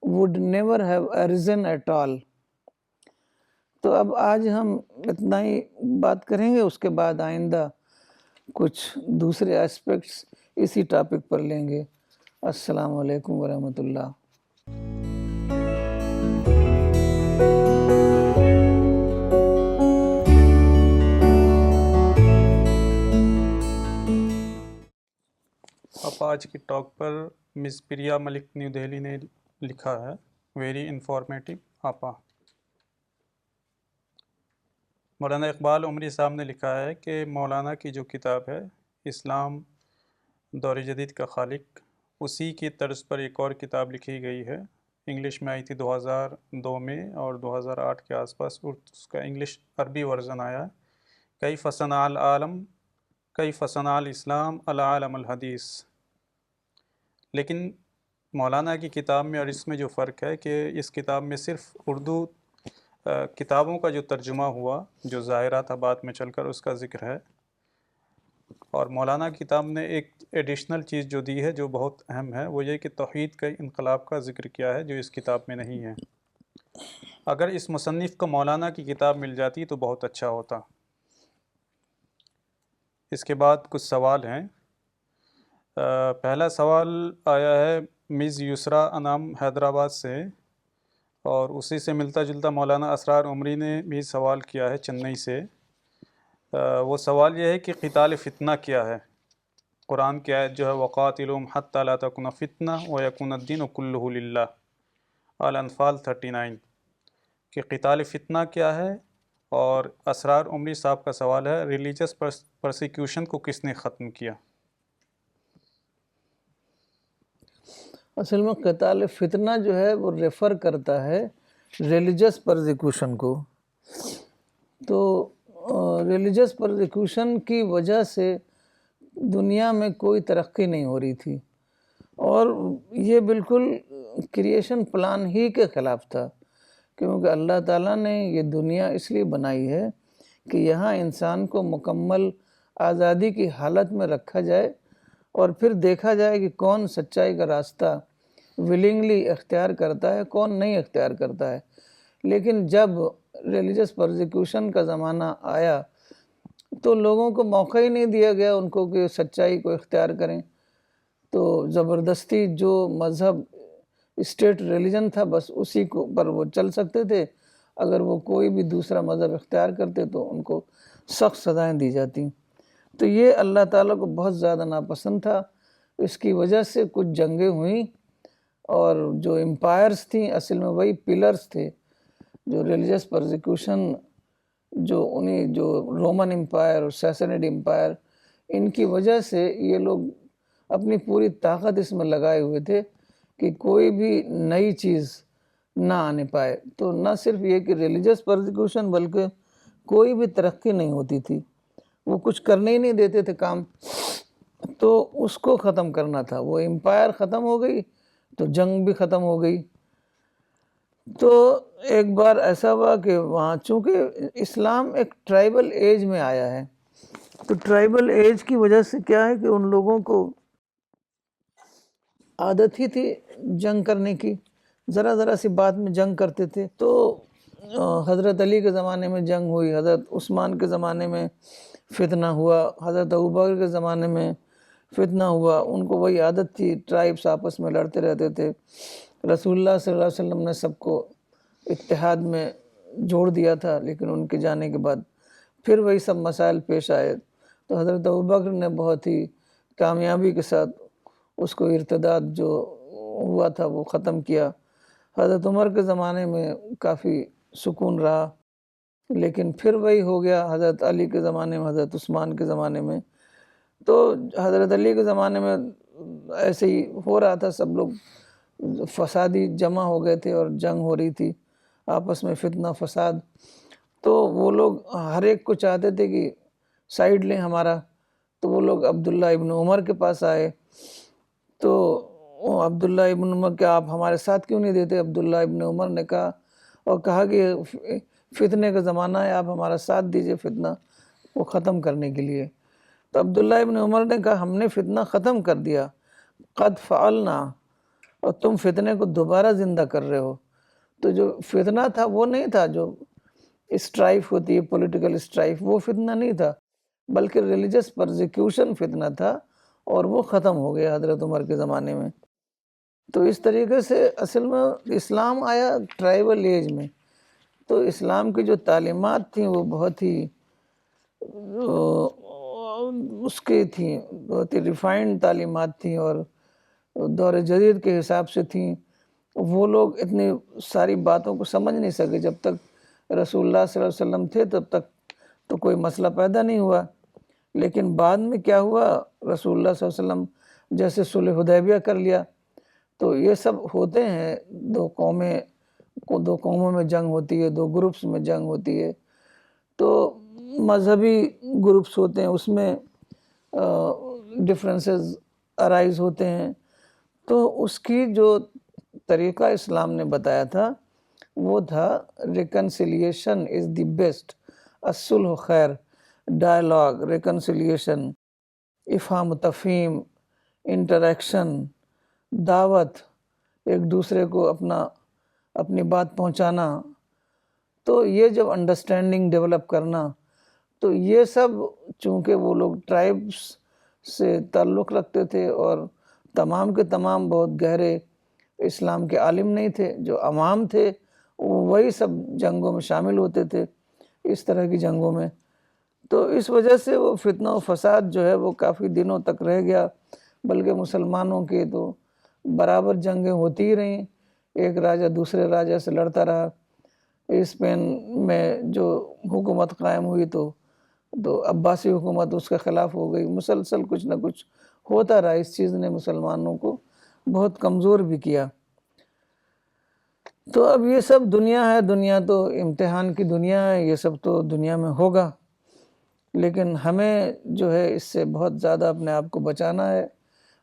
would never have arisen at all۔ تو اب آج ہم اتنا ہی بات کریں گے، اس کے بعد آئندہ کچھ دوسرے اسپیکٹس اسی ٹاپک پر لیں گے۔ السلام علیکم ورحمۃ اللہ۔ اب آج کی ٹاک پر مس پریا ملک نیو دہلی نے لکھا ہے، ویری انفارمیٹو آپا۔ مولانا اقبال عمری صاحب نے لکھا ہے کہ مولانا کی جو کتاب ہے اسلام دور جدید کا خالق، اسی کی طرز پر ایک اور کتاب لکھی گئی ہے، انگلش میں آئی تھی 2002 میں، اور 2008 کے آس پاس اس کا انگلش عربی ورژن آیا، کیف صنع العالم کیف صنع الاسلام العالم الحدیث۔ لیکن مولانا کی کتاب میں اور اس میں جو فرق ہے کہ اس کتاب میں صرف اردو کتابوں کا جو ترجمہ ہوا، جو ظاہرات آباد میں چل کر، اس کا ذکر ہے، اور مولانا کتاب نے ایک ایڈیشنل چیز جو دی ہے جو بہت اہم ہے، وہ یہ کہ توحید کا انقلاب کا ذکر کیا ہے جو اس کتاب میں نہیں ہے۔ اگر اس مصنف کو مولانا کی کتاب مل جاتی تو بہت اچھا ہوتا۔ اس کے بعد کچھ سوال ہیں۔ پہلا سوال آیا ہے مز یسرا انعام حیدرآباد سے، اور اسی سے ملتا جلتا مولانا اسرار عمری نے بھی سوال کیا ہے چنئی سے۔ وہ سوال یہ ہے کہ قتال فتنہ کیا ہے؟ قرآن کی آیت جو ہے وَقَاتِلُهُمْ حَتَّى لَا تَكُونَ فِتْنَةٌ وَيَكُونَ الدِّينُ كُلُّهُ لِلَّهِ، الانفال 39، کہ قتال فتنہ کیا ہے؟ اور اسرار عمری صاحب کا سوال ہے ریلیجس پرسیکیوشن کو کس نے ختم کیا؟ اصل میں قتال فتنہ جو ہے وہ ریفر کرتا ہے ریلیجس پرزیکیوشن کو۔ تو ریلیجس پرزیکیوشن کی وجہ سے دنیا میں کوئی ترقی نہیں ہو رہی تھی، اور یہ بالکل کریشن پلان ہی کے خلاف تھا، کیونکہ اللہ تعالیٰ نے یہ دنیا اس لیے بنائی ہے کہ یہاں انسان کو مکمل آزادی کی حالت میں رکھا جائے، اور پھر دیکھا جائے کہ کون سچائی کا راستہ ولنگلی اختیار کرتا ہے، کون نہیں اختیار کرتا ہے۔ لیکن جب ریلیجس پرزیکیوشن کا زمانہ آیا تو لوگوں کو موقع ہی نہیں دیا گیا ان کو کہ سچائی کو اختیار کریں، تو زبردستی جو مذہب اسٹیٹ ریلیجن تھا بس اسی کو پر وہ چل سکتے تھے، اگر وہ کوئی بھی دوسرا مذہب اختیار کرتے تو ان کو سخت سزائیں دی جاتی۔ تو یہ اللہ تعالیٰ کو بہت زیادہ ناپسند تھا، اس کی وجہ سے کچھ جنگیں ہوئیں، اور جو امپائرز تھیں اصل میں وہی پلرز تھے جو ریلیجس پرزیکیوشن، جو رومن امپائر اور سیسنیڈ امپائر، ان کی وجہ سے یہ لوگ اپنی پوری طاقت اس میں لگائے ہوئے تھے کہ کوئی بھی نئی چیز نہ آنے پائے۔ تو نہ صرف یہ کہ ریلیجس پرزیکیوشن بلکہ کوئی بھی ترقی نہیں ہوتی تھی، وہ کچھ کرنے ہی نہیں دیتے تھے کام، تو اس کو ختم کرنا تھا۔ وہ امپائر ختم ہو گئی تو جنگ بھی ختم ہو گئی۔ تو ایک بار ایسا ہوا کہ وہاں چونکہ اسلام ایک ٹرائبل ایج میں آیا ہے، تو ٹرائبل ایج کی وجہ سے کیا ہے کہ ان لوگوں کو عادت ہی تھی جنگ کرنے کی، ذرا ذرا سی بات میں جنگ کرتے تھے۔ تو حضرت علی کے زمانے میں جنگ ہوئی، حضرت عثمان کے زمانے میں فتنہ ہوا، حضرت ابوبکر کے زمانے میں فتنہ ہوا، ان کو وہی عادت تھی، ٹرائبس آپس میں لڑتے رہتے تھے۔ رسول اللہ صلی اللہ علیہ وسلم نے سب کو اتحاد میں جوڑ دیا تھا، لیکن ان کے جانے کے بعد پھر وہی سب مسائل پیش آئے، تو حضرت ابوبکر نے بہت ہی کامیابی کے ساتھ اس کو ارتداد جو ہوا تھا وہ ختم کیا۔ حضرت عمر کے زمانے میں کافی سکون رہا۔ لیکن پھر وہی ہو گیا حضرت علی کے زمانے میں، حضرت عثمان کے زمانے میں۔ تو حضرت علی کے زمانے میں ایسے ہی ہو رہا تھا، سب لوگ فسادی جمع ہو گئے تھے اور جنگ ہو رہی تھی آپس میں، فتنہ فساد۔ تو وہ لوگ ہر ایک کو چاہتے تھے کہ سائیڈ لیں ہمارا، تو وہ لوگ عبداللہ ابن عمر کے پاس آئے۔ تو عبداللہ ابن عمر کہ آپ ہمارے ساتھ کیوں نہیں دیتے؟ عبداللہ ابن عمر نے کہا اور کہا کہ فتنے کا زمانہ ہے، آپ ہمارا ساتھ دیجئے فتنہ کو ختم کرنے کے لیے۔ تو عبداللہ ابن عمر نے کہا ہم نے فتنہ ختم کر دیا، قد فعلنا، اور تم فتنے کو دوبارہ زندہ کر رہے ہو۔ تو جو فتنہ تھا وہ نہیں تھا جو اسٹرائف ہوتی ہے، پولیٹیکل اسٹرائف، وہ فتنہ نہیں تھا، بلکہ ریلیجس پرزیکیوشن فتنہ تھا، اور وہ ختم ہو گیا حضرت عمر کے زمانے میں۔ تو اس طریقے سے اصل میں اسلام آیا ٹرائبل ایج میں۔ تو اسلام کی جو تعلیمات تھیں وہ بہت ہی اس کی تھیں، بہت ہی ریفائنڈ تعلیمات تھیں، اور دور جدید کے حساب سے تھیں۔ وہ لوگ اتنی ساری باتوں کو سمجھ نہیں سکے، جب تک رسول اللہ صلی اللہ علیہ وسلم تھے تب تک تو کوئی مسئلہ پیدا نہیں ہوا۔ لیکن بعد میں کیا ہوا، رسول اللہ صلی اللہ علیہ وسلم جیسے صلح حدیبیہ کر لیا، تو یہ سب ہوتے ہیں، دو قوموں میں جنگ ہوتی ہے، دو گروپس میں جنگ ہوتی ہے، تو مذہبی گروپس ہوتے ہیں، اس میں ڈفرینسز ارائز ہوتے ہیں۔ تو اس کی جو طریقہ اسلام نے بتایا تھا وہ تھا ریکنسیلیشن از دی بیسٹ، الصلح خیر، ڈائلاگ، ریکنسیلیشن، افہام و تفہیم، انٹریکشن، دعوت، ایک دوسرے کو اپنی بات پہنچانا۔ تو یہ جب انڈرسٹینڈنگ ڈیولپ کرنا، تو یہ سب چونکہ وہ لوگ ٹرائبس سے تعلق رکھتے تھے اور تمام کے تمام بہت گہرے اسلام کے عالم نہیں تھے، جو عوام تھے وہی سب جنگوں میں شامل ہوتے تھے، اس طرح کی جنگوں میں۔ تو اس وجہ سے وہ فتنہ و فساد جو ہے وہ کافی دنوں تک رہ گیا، بلکہ مسلمانوں کے تو برابر جنگیں ہوتی ہی رہیں، ایک راجہ دوسرے راجہ سے لڑتا رہا۔ اسپین میں جو حکومت قائم ہوئی تو عباسی حکومت اس کے خلاف ہو گئی، مسلسل کچھ نہ کچھ ہوتا رہا۔ اس چیز نے مسلمانوں کو بہت کمزور بھی کیا۔ تو اب یہ سب دنیا ہے، دنیا تو امتحان کی دنیا ہے، یہ سب تو دنیا میں ہوگا، لیکن ہمیں جو ہے اس سے بہت زیادہ اپنے آپ کو بچانا ہے۔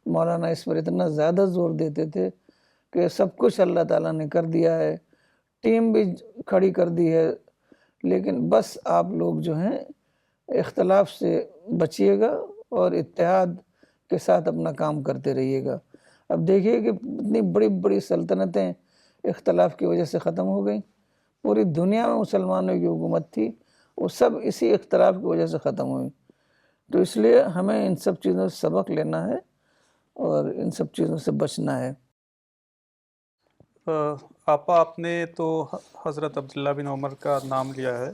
مولانا اس پر اتنا زیادہ زور دیتے تھے کہ سب کچھ اللہ تعالیٰ نے کر دیا ہے، ٹیم بھی کھڑی کر دی ہے، لیکن بس آپ لوگ جو ہیں اختلاف سے بچیے گا اور اتحاد کے ساتھ اپنا کام کرتے رہیے گا۔ اب دیکھیے کہ اتنی بڑی بڑی سلطنتیں اختلاف کی وجہ سے ختم ہو گئیں، پوری دنیا میں مسلمانوں کی حکومت تھی، وہ سب اسی اختلاف کی وجہ سے ختم ہوئی۔ تو اس لیے ہمیں ان سب چیزوں سے سبق لینا ہے اور ان سب چیزوں سے بچنا ہے۔ آپا آپ نے تو حضرت عبداللہ بن عمر کا نام لیا ہے،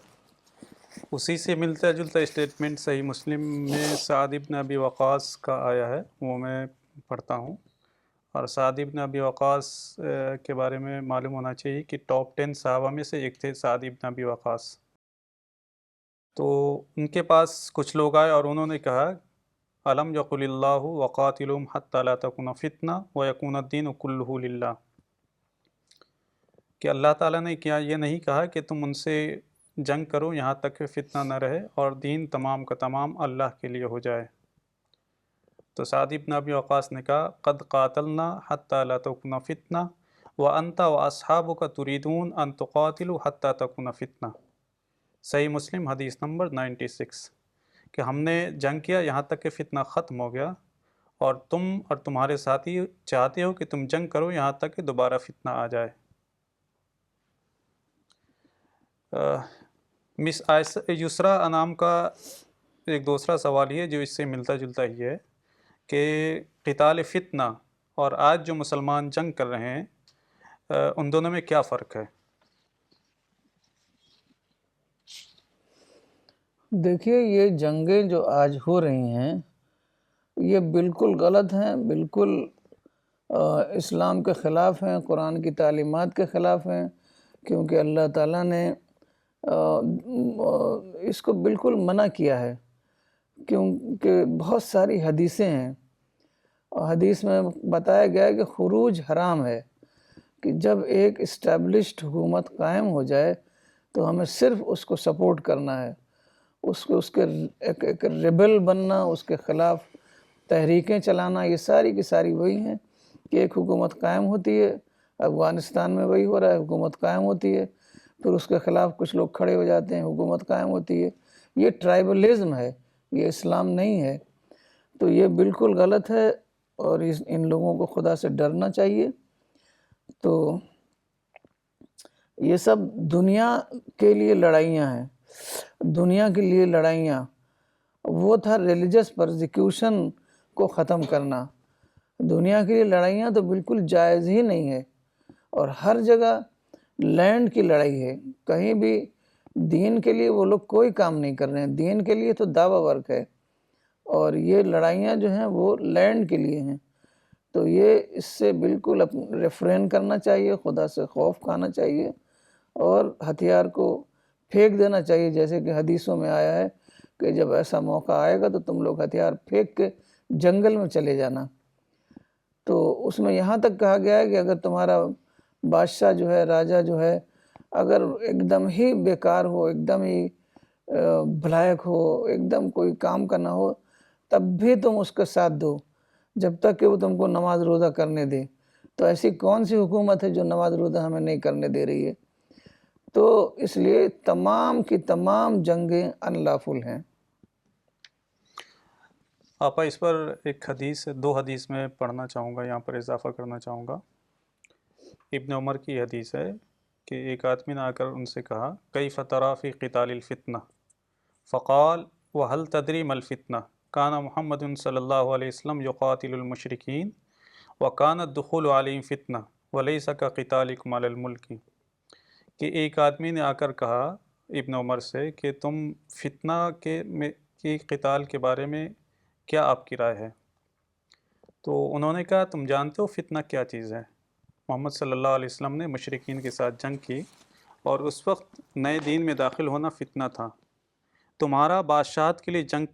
اسی سے ملتا جلتا اسٹیٹمنٹ صحیح مسلم میں سعد بن ابی وقاص کا آیا ہے، وہ میں پڑھتا ہوں۔ اور سعد بن ابی وقاص کے بارے میں معلوم ہونا چاہیے کہ ٹاپ 10 صحابہ میں سے ایک تھے سعد بن ابی وقاص۔ تو ان کے پاس کچھ لوگ آئے اور انہوں نے کہا الم یقل اللہ وقاتلہم حتی لا تکون فتنہ ویکون الدین کلہ للہ، کہ اللہ تعالیٰ نے کیا یہ نہیں کہا کہ تم ان سے جنگ کرو یہاں تک کہ فتنہ نہ رہے اور دین تمام کا تمام اللہ کے لیے ہو جائے۔ تو سعد بن ابی وقاص نے کہا قد قاتلنا حتی لا تکون فتنہ وانت واصحابک تریدون ان تقاتلوا حتی تکون فتنہ، صحیح مسلم حدیث نمبر 96، کہ ہم نے جنگ کیا یہاں تک کہ فتنہ ختم ہو گیا، اور تم اور تمہارے ساتھی چاہتے ہو کہ تم جنگ کرو یہاں تک کہ دوبارہ فتنہ آ جائے۔ مس یسرا انعام کا ایک دوسرا سوال یہ جو اس سے ملتا جلتا ہی ہے کہ قتال فتنہ اور آج جو مسلمان جنگ کر رہے ہیں ان دونوں میں کیا فرق ہے؟ دیکھیے یہ جنگیں جو آج ہو رہی ہیں یہ بالکل غلط ہیں، بالکل اسلام کے خلاف ہیں، قرآن کی تعلیمات کے خلاف ہیں، کیونکہ اللہ تعالیٰ نے اس کو بالکل منع کیا ہے، کیونکہ بہت ساری حدیثیں ہیں، اور حدیث میں بتایا گیا ہے کہ خروج حرام ہے، کہ جب ایک اسٹیبلشڈ حکومت قائم ہو جائے تو ہمیں صرف اس کو سپورٹ کرنا ہے، اس کے ایک ریبل بننا، اس کے خلاف تحریکیں چلانا، یہ ساری کی ساری وہی ہیں کہ ایک حکومت قائم ہوتی ہے، افغانستان میں وہی ہو رہا ہے، حکومت قائم ہوتی ہے، پھر اس کے خلاف کچھ لوگ کھڑے ہو جاتے ہیں، حکومت قائم ہوتی ہے۔ یہ ٹرائبلزم ہے، یہ اسلام نہیں ہے، تو یہ بالکل غلط ہے، اور ان لوگوں کو خدا سے ڈرنا چاہیے۔ تو یہ سب دنیا کے لیے لڑائیاں ہیں، دنیا کے لیے لڑائیاں، وہ تھا ریلیجس پرزیکیوشن کو ختم کرنا۔ دنیا کے لیے لڑائیاں تو بالکل جائز ہی نہیں ہے، اور ہر جگہ لینڈ کی لڑائی ہے، کہیں بھی دین کے لیے وہ لوگ کوئی کام نہیں کر رہے ہیں، دین کے لیے تو دعویٰ ورک ہے، اور یہ لڑائیاں جو ہیں وہ لینڈ کے لیے ہیں۔ تو یہ اس سے بالکل ریفرین کرنا چاہیے، خدا سے خوف کھانا چاہیے، اور ہتھیار کو پھینک دینا چاہیے، جیسے کہ حدیثوں میں آیا ہے کہ جب ایسا موقع آئے گا تو تم لوگ ہتھیار پھینک کے جنگل میں چلے جانا۔ تو اس میں یہاں تک کہا گیا ہے کہ اگر تمہارا بادشاہ جو ہے، راجہ جو ہے، اگر ایک دم ہی بیکار ہو، ایک دم ہی بھلائک ہو، ایک دم کوئی کام کا نہ ہو، تب بھی تم اس کا ساتھ دو جب تک کہ وہ تم کو نماز روزہ کرنے دے۔ تو ایسی کون سی حکومت ہے جو نماز روزہ ہمیں نہیں کرنے دے رہی ہے؟ تو اس لیے تمام کی تمام جنگیں انلافل ہیں۔ آپا اس پر ایک حدیث، دو حدیث میں پڑھنا چاہوں گا، یہاں پر اضافہ کرنا چاہوں گا۔ ابن عمر کی حدیث ہے کہ ایک آدمی نے آ کر ان سے کہا، کیف تری فی قتال الفتنہ؟ فقال وهل تدری ما الفتنہ؟ کان محمد صلی اللہ علیہ وسلم یقاتل المشرکین وکان الدخول علیہم فتنہ ولیس کقتالکم علی الملک۔ کہ ایک آدمی نے آ کر کہا ابن عمر سے کہ تم فتنہ کی قتال کے بارے میں کیا آپ کی رائے ہے؟ تو انہوں نے کہا، تم جانتے ہو فتنہ کیا چیز ہے؟ محمد صلی اللہ علیہ وسلم نے مشرکین کے ساتھ جنگ کی، اور اس وقت نئے دین میں داخل ہونا فتنہ تھا۔ تمہارا بادشاہت کے لیے جنگ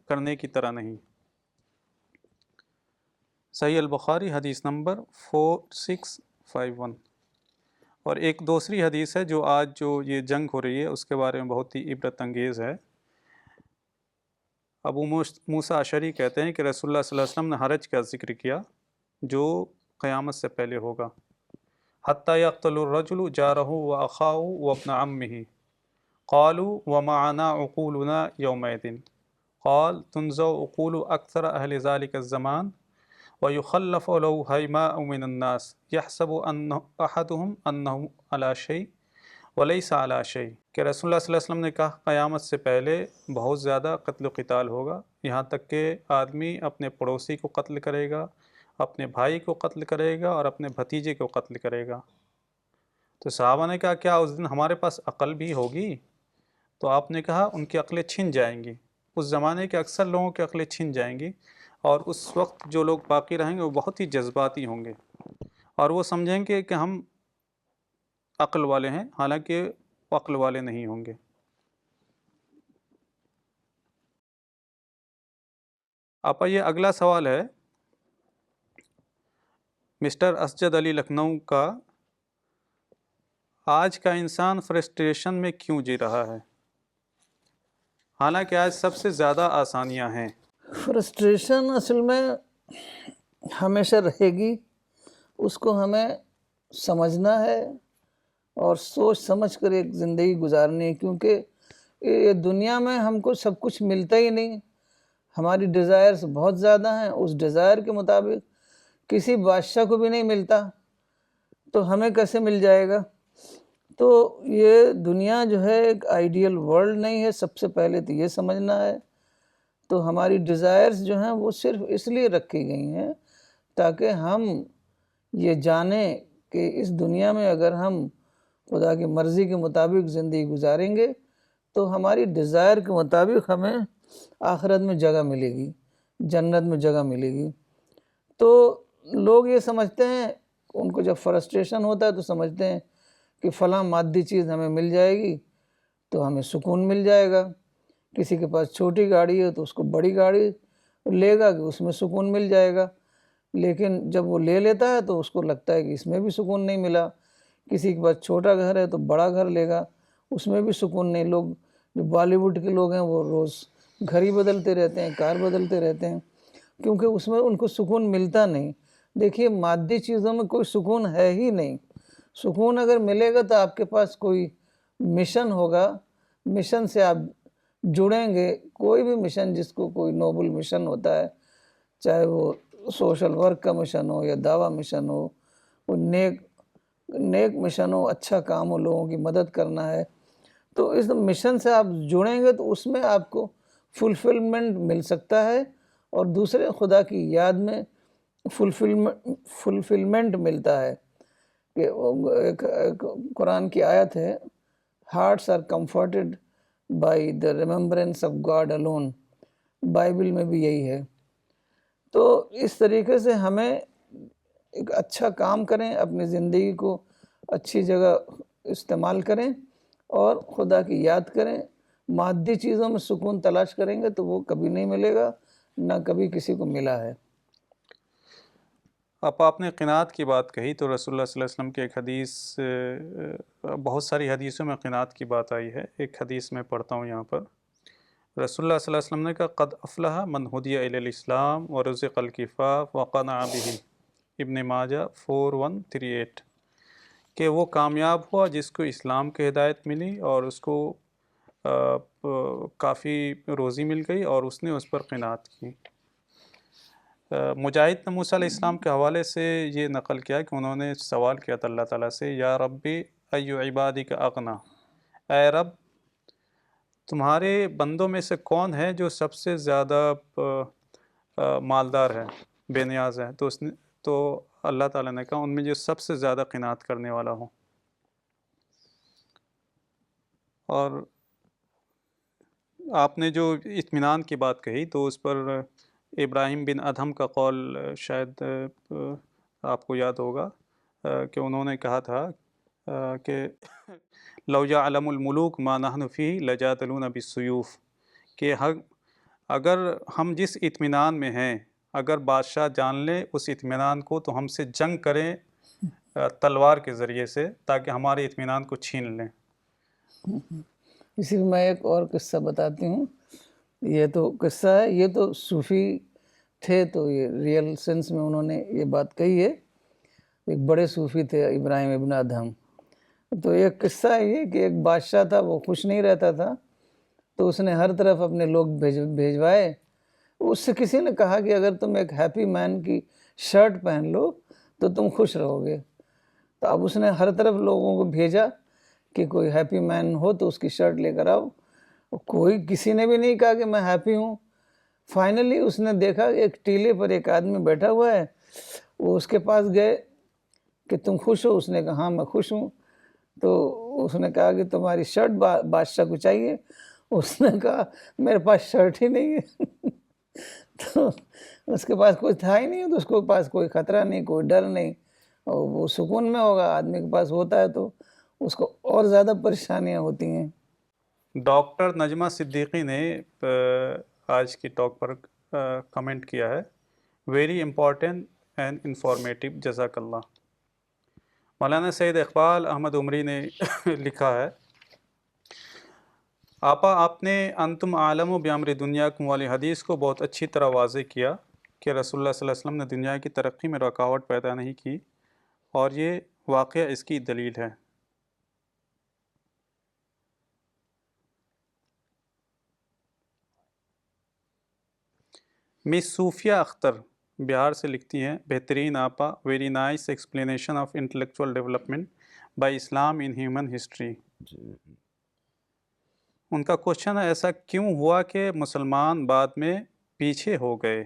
کرنے کی طرح نہیں۔ صحیح البخاری حدیث نمبر 4651۔ اور ایک دوسری حدیث ہے جو آج جو یہ جنگ ہو رہی ہے اس کے بارے میں بہت ہی عبرت انگیز ہے۔ ابو موسیٰ اشعری کہتے ہیں کہ رسول اللہ صلی اللہ علیہ وسلم نے حرج کا ذکر کیا جو قیامت سے پہلے ہوگا۔ حتیٰ یقتل الرجل جارہ و اخاہ و ابن عمہ، قالوا ومعنا عقولنا یومئذ، قال تنزع عقول اکثر اہل ذلك الزمان ویخلف لو ہیماء من الناس یحسب احدهم انہم علی شیء ولیس علی شیء۔ کہ رسول اللہ صلی اللہ علیہ وسلم نے کہا قیامت سے پہلے بہت زیادہ قتل و قتال ہوگا، یہاں تک کہ آدمی اپنے پڑوسی کو قتل کرے گا، اپنے بھائی کو قتل کرے گا، اور اپنے بھتیجے کو قتل کرے گا۔ تو صحابہ نے کہا کیا اس دن ہمارے پاس عقل بھی ہوگی؟ تو آپ نے کہا ان کی عقلیں چھن جائیں گی، اس زمانے کے اکثر لوگوں کی عقلیں چھن جائیں گی، اور اس وقت جو لوگ باقی رہیں گے وہ بہت ہی جذباتی ہوں گے، اور وہ سمجھیں گے کہ ہم عقل والے ہیں، حالانکہ وہ عقل والے نہیں ہوں گے۔ آپا یہ اگلا سوال ہے مسٹر اسجد علی لکھنؤ کا، آج کا انسان فرسٹریشن میں کیوں جی رہا ہے حالانکہ آج سب سے زیادہ آسانیاں ہیں؟ فرسٹریشن اصل میں ہمیشہ رہے گی، اس کو ہمیں سمجھنا ہے اور سوچ سمجھ کر ایک زندگی گزارنی ہے، کیونکہ یہ دنیا میں ہم کو سب کچھ ملتا ہی نہیں، ہماری ڈیزائرز بہت زیادہ ہیں، اس ڈیزائر کے مطابق کسی بادشاہ کو بھی نہیں ملتا، تو ہمیں کیسے مل جائے گا؟ تو یہ دنیا جو ہے ایک آئیڈیل ورلڈ نہیں ہے، سب سے پہلے تو یہ سمجھنا ہے۔ تو ہماری ڈیزائرز جو ہیں وہ صرف اس لیے رکھی گئی ہیں تاکہ ہم یہ جانیں کہ اس دنیا میں اگر ہم خدا کی مرضی کے مطابق زندگی گزاریں گے تو ہماری ڈیزائر کے مطابق ہمیں آخرت میں جگہ ملے گی، جنت میں جگہ ملے گی۔ تو لوگ یہ سمجھتے ہیں، ان کو جب فرسٹریشن ہوتا ہے تو سمجھتے ہیں کہ فلاں مادی چیز ہمیں مل جائے گی تو ہمیں سکون مل جائے گا، کسی کے پاس چھوٹی گاڑی ہے تو اس کو بڑی گاڑی لے گا کہ اس میں سکون مل جائے گا، لیکن جب وہ لے لیتا ہے تو اس کو لگتا ہے کہ اس میں بھی سکون نہیں ملا۔ کسی کے پاس چھوٹا گھر ہے تو بڑا گھر لے گا، اس میں بھی سکون نہیں۔ لوگ جو بالی ووڈ کے لوگ ہیں وہ روز گھر ہی بدلتے رہتے ہیں، کار بدلتے رہتے ہیں، کیونکہ اس میں ان کو سکون ملتا نہیں۔ دیکھیے مادی چیزوں میں کوئی سکون ہے ہی نہیں۔ سکون اگر ملے گا تو آپ کے پاس کوئی مشن ہوگا، مشن سے آپ جڑیں گے۔ کوئی بھی مشن، جس کو کوئی نوبل مشن ہوتا ہے، چاہے وہ سوشل ورک کا مشن ہو یا دعویٰ مشن ہو، وہ نیک مشن ہو، اچھا کام ہو، لوگوں کی مدد کرنا ہے، تو اس مشن سے آپ جڑیں گے تو اس میں آپ کو فلفلمنٹ مل سکتا ہے، اور دوسرے خدا کی یاد میں فلفلمنٹ ملتا ہے۔ کہ ایک قرآن کی آیت ہے، hearts are comforted by the remembrance of God alone, Bible میں بھی یہی ہے۔ تو اس طریقے سے ہمیں ایک اچھا کام کریں، اپنی زندگی کو اچھی جگہ استعمال کریں اور خدا کی یاد کریں۔ مادی چیزوں میں سکون تلاش کریں گے تو وہ کبھی نہیں ملے گا، نہ کبھی کسی کو ملا ہے۔ اب آپ نے قناعت کی بات کہی تو رسول اللہ صلی اللہ علیہ وسلم کی ایک حدیث، بہت ساری حدیثوں میں قناعت کی بات آئی ہے، ایک حدیث میں پڑھتا ہوں یہاں پر۔ رسول اللہ صلی اللہ علیہ وسلم نے کہا قد افلح من ہدی الی الاسلام ورزق الکفاف وقنع بہ، ابن ماجہ 4138، کہ وہ کامیاب ہوا جس کو اسلام کی ہدایت ملی اور اس کو کافی روزی مل گئی اور اس نے اس پر قناعت کی۔ مجاہد نے موسیٰ علیہ السلام کے حوالے سے یہ نقل کیا کہ انہوں نے سوال کیا تھا اللہ تعالیٰ سے، یا ربی ای عبادک اغنا، اے رب تمہارے بندوں میں سے کون ہے جو سب سے زیادہ مالدار ہے، بے نیاز ہے؟ تو اللہ تعالیٰ نے کہا ان میں جو سب سے زیادہ قناعت کرنے والا ہو۔ اور آپ نے جو اطمینان کی بات کہی تو اس پر ابراہیم بن ادھم کا قول شاید آپ کو یاد ہوگا کہ انہوں نے کہا تھا کہ لو یعلم الملوک ما نحن فیہ لجادلونا بالسیوف، کہ اگر ہم جس اطمینان میں ہیں، اگر بادشاہ جان لے اس اطمینان کو تو ہم سے جنگ کریں تلوار کے ذریعے سے، تاکہ ہمارے اطمینان کو چھین لیں۔ اسی میں ایک اور قصہ بتاتی ہوں۔ یہ تو قصہ ہے، یہ تو صوفی تھے تو یہ ریئل سینس میں انہوں نے یہ بات کہی ہے۔ ایک بڑے صوفی تھے ابراہیم ابن ادھم۔ تو ایک قصہ یہ کہ ایک بادشاہ تھا، وہ خوش نہیں رہتا تھا، تو اس نے ہر طرف اپنے لوگ بھیجوائے۔ اس سے کسی نے کہا کہ اگر تم ایک ہیپی مین کی شرٹ پہن لو تو تم خوش رہو گے۔ تو اب اس نے ہر طرف لوگوں کو بھیجا کہ کوئی ہیپی مین ہو تو اس کی شرٹ لے کر آؤ۔ کسی نے بھی نہیں کہا کہ میں ہیپی ہوں۔ فائنلی اس نے دیکھا ایک ٹیلے پر ایک آدمی بیٹھا ہوا ہے، وہ اس کے پاس گئے کہ تم خوش ہو؟ اس نے کہا ہاں میں خوش ہوں۔ تو اس نے کہا کہ تمہاری شرٹ بادشاہ کو چاہیے؟ اس نے کہا میرے پاس شرٹ ہی نہیں ہے۔ تو اس کے پاس کچھ تھا ہی نہیں، تو اس کے پاس کوئی خطرہ نہیں، کوئی ڈر نہیں، اور وہ سکون میں ہوگا۔ آدمی کے پاس ہوتا ہے تو اس کو اور زیادہ پریشانیاں ہوتی ہیں۔ ڈاکٹر نجمہ صدیقی نے آج کی ٹاک پر کمنٹ کیا ہے، ویری امپورٹنٹ اینڈ انفارمیٹیو، جزاک اللہ۔ مولانا سید اقبال احمد عمری نے لکھا ہے، آپا آپ نے انتم عالم و بیامر دنیاکم والی حدیث کو بہت اچھی طرح واضح کیا کہ رسول اللہ صلی اللہ علیہ وسلم نے دنیا کی ترقی میں رکاوٹ پیدا نہیں کی، اور یہ واقعہ اس کی دلیل ہے۔ مس صوفیہ اختر بہار سے لکھتی ہیں، بہترین آپا، very nice explanation of intellectual development by Islam in human history. ان کا کوشچن ہے ایسا کیوں ہوا کہ مسلمان بعد میں پیچھے ہو گئے؟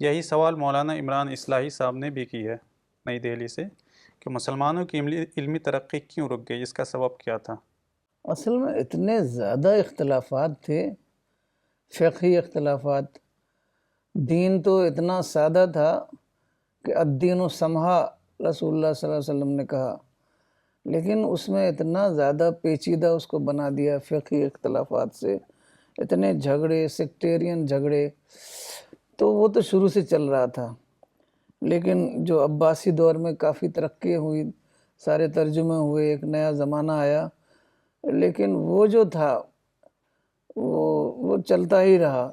یہی سوال مولانا عمران اصلاحی صاحب نے بھی کی ہے نئی دہلی سے، کہ مسلمانوں کی علمی ترقی کیوں رک گئی، اس کا سبب کیا تھا؟ اصل میں اتنے زیادہ اختلافات تھے، فقہی اختلافات۔ دین تو اتنا سادہ تھا کہ الدین سمحا، رسول اللہ صلی اللہ علیہ وسلم نے کہا، لیکن اس میں اتنا زیادہ پیچیدہ اس کو بنا دیا فقہی اختلافات سے، اتنے جھگڑے، سیکٹیرین جھگڑے، تو وہ تو شروع سے چل رہا تھا۔ لیکن جو عباسی دور میں کافی ترقی ہوئی، سارے ترجمے ہوئے، ایک نیا زمانہ آیا، لیکن وہ جو تھا وہ چلتا ہی رہا،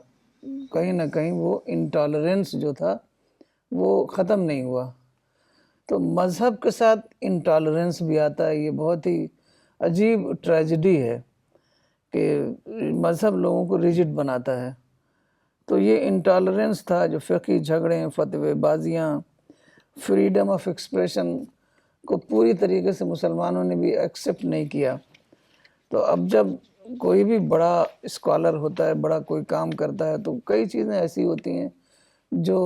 کہیں نہ کہیں وہ انٹالرنس جو تھا وہ ختم نہیں ہوا۔ تو مذہب کے ساتھ انٹالرنس بھی آتا ہے، یہ بہت ہی عجیب ٹریجڈی ہے کہ مذہب لوگوں کو ریجڈ بناتا ہے۔ تو یہ انٹالرنس تھا، جو فقہی جھگڑے، فتوی بازیاں، فریڈم آف ایکسپریشن کو پوری طریقے سے مسلمانوں نے بھی ایکسیپٹ نہیں کیا۔ تو اب جب کوئی بھی بڑا اسکالر ہوتا ہے، بڑا کوئی کام کرتا ہے، تو کئی چیزیں ایسی ہوتی ہیں جو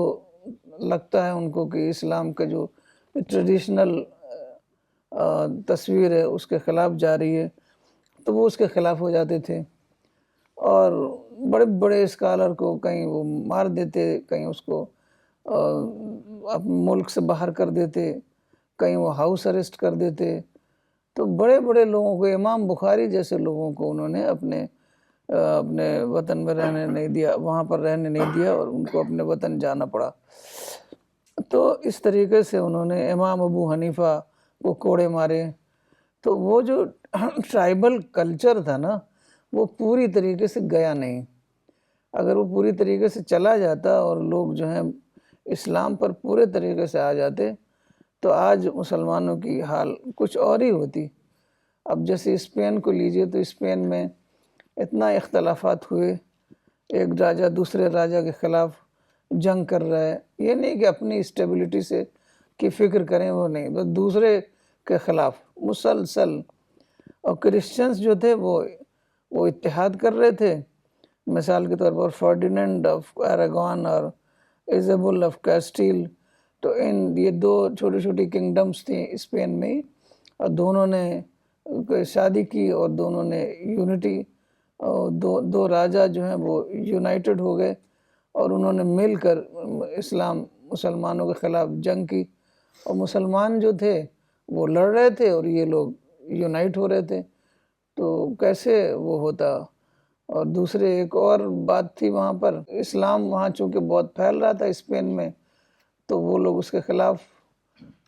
لگتا ہے ان کو کہ اسلام کا جو ٹریڈیشنل تصویر ہے اس کے خلاف جا رہی ہے، تو وہ اس کے خلاف ہو جاتے تھے، اور بڑے بڑے اسکالر کو کہیں وہ مار دیتے، کہیں اس کو اپنے ملک سے باہر کر دیتے، کہیں وہ ہاؤس اریسٹ کر دیتے۔ تو بڑے بڑے لوگوں کو، امام بخاری جیسے لوگوں کو انہوں نے اپنے وطن میں رہنے نہیں دیا، وہاں پر رہنے نہیں دیا، اور ان کو اپنے وطن جانا پڑا۔ تو اس طریقے سے انہوں نے امام ابو حنیفہ کو کوڑے مارے۔ تو وہ جو ٹرائبل کلچر تھا نا، وہ پوری طریقے سے گیا نہیں۔ اگر وہ پوری طریقے سے چلا جاتا اور لوگ جو ہیں اسلام پر پورے طریقے سے آ جاتے، تو آج مسلمانوں کی حال کچھ اور ہی ہوتی۔ اب جیسے اسپین کو لیجئے، تو اسپین میں اتنا اختلافات ہوئے، ایک راجہ دوسرے راجہ کے خلاف جنگ کر رہا ہے، یہ نہیں کہ اپنی اسٹیبلٹی سے کی فکر کریں، وہ نہیں، بس دوسرے کے خلاف مسلسل۔ اور کرسچنز جو تھے وہ اتحاد کر رہے تھے۔ مثال کے طور پر فرڈیننڈ آف اراگون اور ایزابل آف کیسٹیل، تو یہ دو چھوٹی چھوٹی کنگڈمز تھیں اسپین میں، اور دونوں نے شادی کی، اور دونوں نے یونٹی، اور دو راجہ جو ہیں وہ یونائٹڈ ہو گئے، اور انہوں نے مل کر مسلمانوں کے خلاف جنگ کی، اور مسلمان جو تھے وہ لڑ رہے تھے اور یہ لوگ یونائٹ ہو رہے تھے۔ تو کیسے وہ ہوتا؟ اور دوسرے ایک اور بات تھی، وہاں پر اسلام وہاں چونکہ بہت پھیل رہا تھا اسپین میں، تو وہ لوگ اس کے خلاف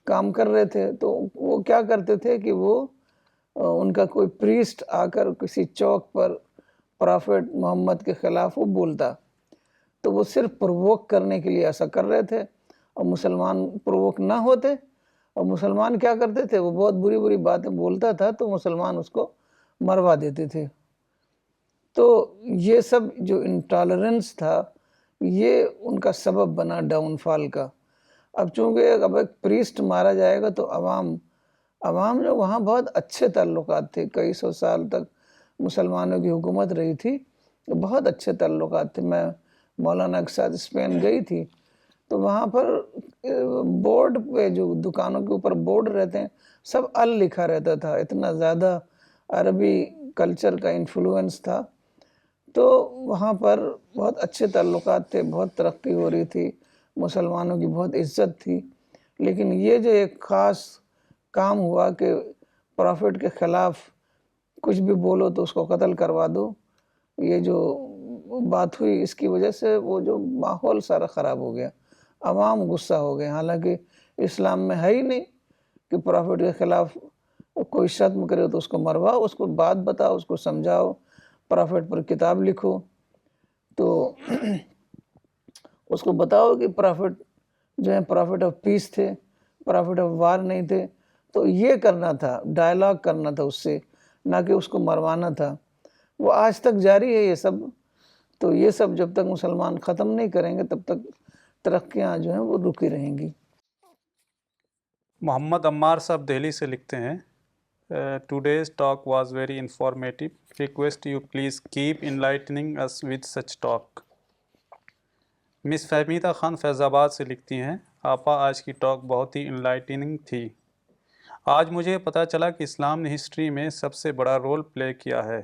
کام کر رہے تھے۔ تو وہ کیا کرتے تھے کہ وہ ان کا کوئی پریسٹ آ کر کسی چوک پر پرافٹ محمد کے خلاف وہ بولتا، تو وہ صرف پرووک کرنے کے لیے ایسا کر رہے تھے، اور مسلمان پرووک نہ ہوتے، اور مسلمان کیا کرتے تھے، وہ بہت بری بری باتیں بولتا تھا تو مسلمان اس کو مروا دیتے تھے۔ تو یہ سب جو انٹالرنس تھا، یہ ان کا سبب بنا ڈاؤن فال کا۔ اب چونکہ اب ایک پریسٹ مارا جائے گا تو عوام جو وہاں بہت اچھے تعلقات تھے، کئی سو سال تک مسلمانوں کی حکومت رہی تھی، بہت اچھے تعلقات تھے۔ میں مولانا کے ساتھ اسپین گئی تھی، تو وہاں پر بورڈ پہ، جو دکانوں کے اوپر بورڈ رہتے ہیں، سب ال لکھا رہتا تھا، اتنا زیادہ عربی کلچر کا انفلوئنس تھا۔ تو وہاں پر بہت اچھے تعلقات تھے، بہت ترقی ہو رہی تھی، مسلمانوں کی بہت عزت تھی۔ لیکن یہ جو ایک خاص کام ہوا کہ پرافٹ کے خلاف کچھ بھی بولو تو اس کو قتل کروا دو، یہ جو بات ہوئی، اس کی وجہ سے وہ جو ماحول سارا خراب ہو گیا، عوام غصہ ہو گئے۔ حالانکہ اسلام میں ہے ہی نہیں کہ پرافٹ کے خلاف کوئی شتم کرے تو اس کو مرواؤ، اس کو بات بتاؤ، اس کو سمجھاؤ، پرافٹ پر کتاب لکھو، تو اس کو بتاؤ کہ پرافٹ جو ہیں پرافٹ آف پیس تھے، پرافٹ آف وار نہیں تھے۔ تو یہ کرنا تھا، ڈائلاگ کرنا تھا اس سے، نہ کہ اس کو مروانا تھا۔ وہ آج تک جاری ہے یہ سب۔ تو یہ سب جب تک مسلمان ختم نہیں کریں گے تب تک ترقیاں جو ہیں وہ رکی رہیں گی۔ محمد عمار صاحب دہلی سے لکھتے ہیں، Today's talk was very informative. Request you please keep enlightening us with such talk. مس فہمیدہ خان فیض آباد سے لکھتی ہیں، آپا آج کی ٹاک بہت ہی انلائٹننگ تھی۔ آج مجھے پتہ چلا کہ اسلام نے ہسٹری میں سب سے بڑا رول پلے کیا ہے۔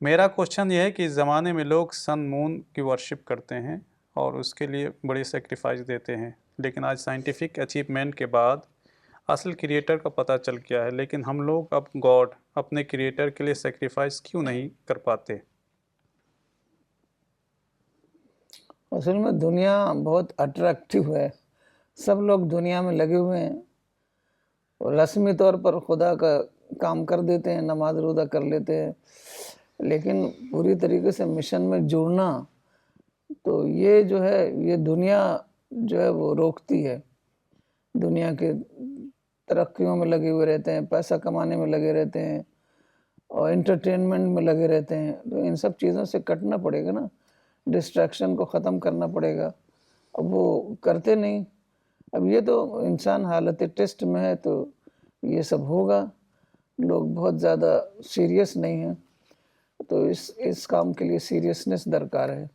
میرا کوشچن یہ ہے کہ اس زمانے میں لوگ سن مون کی ورشپ کرتے ہیں اور اس کے لیے بڑی سیکریفائس دیتے ہیں، لیکن آج سائنٹیفک اچیومنٹ کے بعد اصل کریٹر کا پتہ چل گیا ہے، لیکن ہم لوگ اب گاڈ اپنے کریٹر کے لیے سیکریفائس کیوں نہیں کر پاتے؟ اصل میں دنیا بہت اٹریکٹیو ہے، سب لوگ دنیا میں لگے ہوئے ہیں اور رسمی طور پر خدا کا کام کر دیتے ہیں، نماز روزہ کر لیتے ہیں، لیکن پوری طریقے سے مشن میں جڑنا تو یہ جو ہے، یہ دنیا جو ہے وہ روکتی ہے۔ دنیا کے ترقیوں میں لگے ہوئے رہتے ہیں، پیسہ کمانے میں لگے رہتے ہیں اور انٹرٹینمنٹ میں لگے رہتے ہیں، تو ان سب چیزوں سے کٹنا پڑے گا نا، ڈسٹریکشن کو ختم کرنا پڑے گا۔ اب وہ کرتے نہیں، اب یہ تو انسان حالت ٹیسٹ میں ہے تو یہ سب ہوگا، لوگ بہت زیادہ سیریس نہیں ہیں، تو اس کام کے لیے سیریسنس درکار ہے۔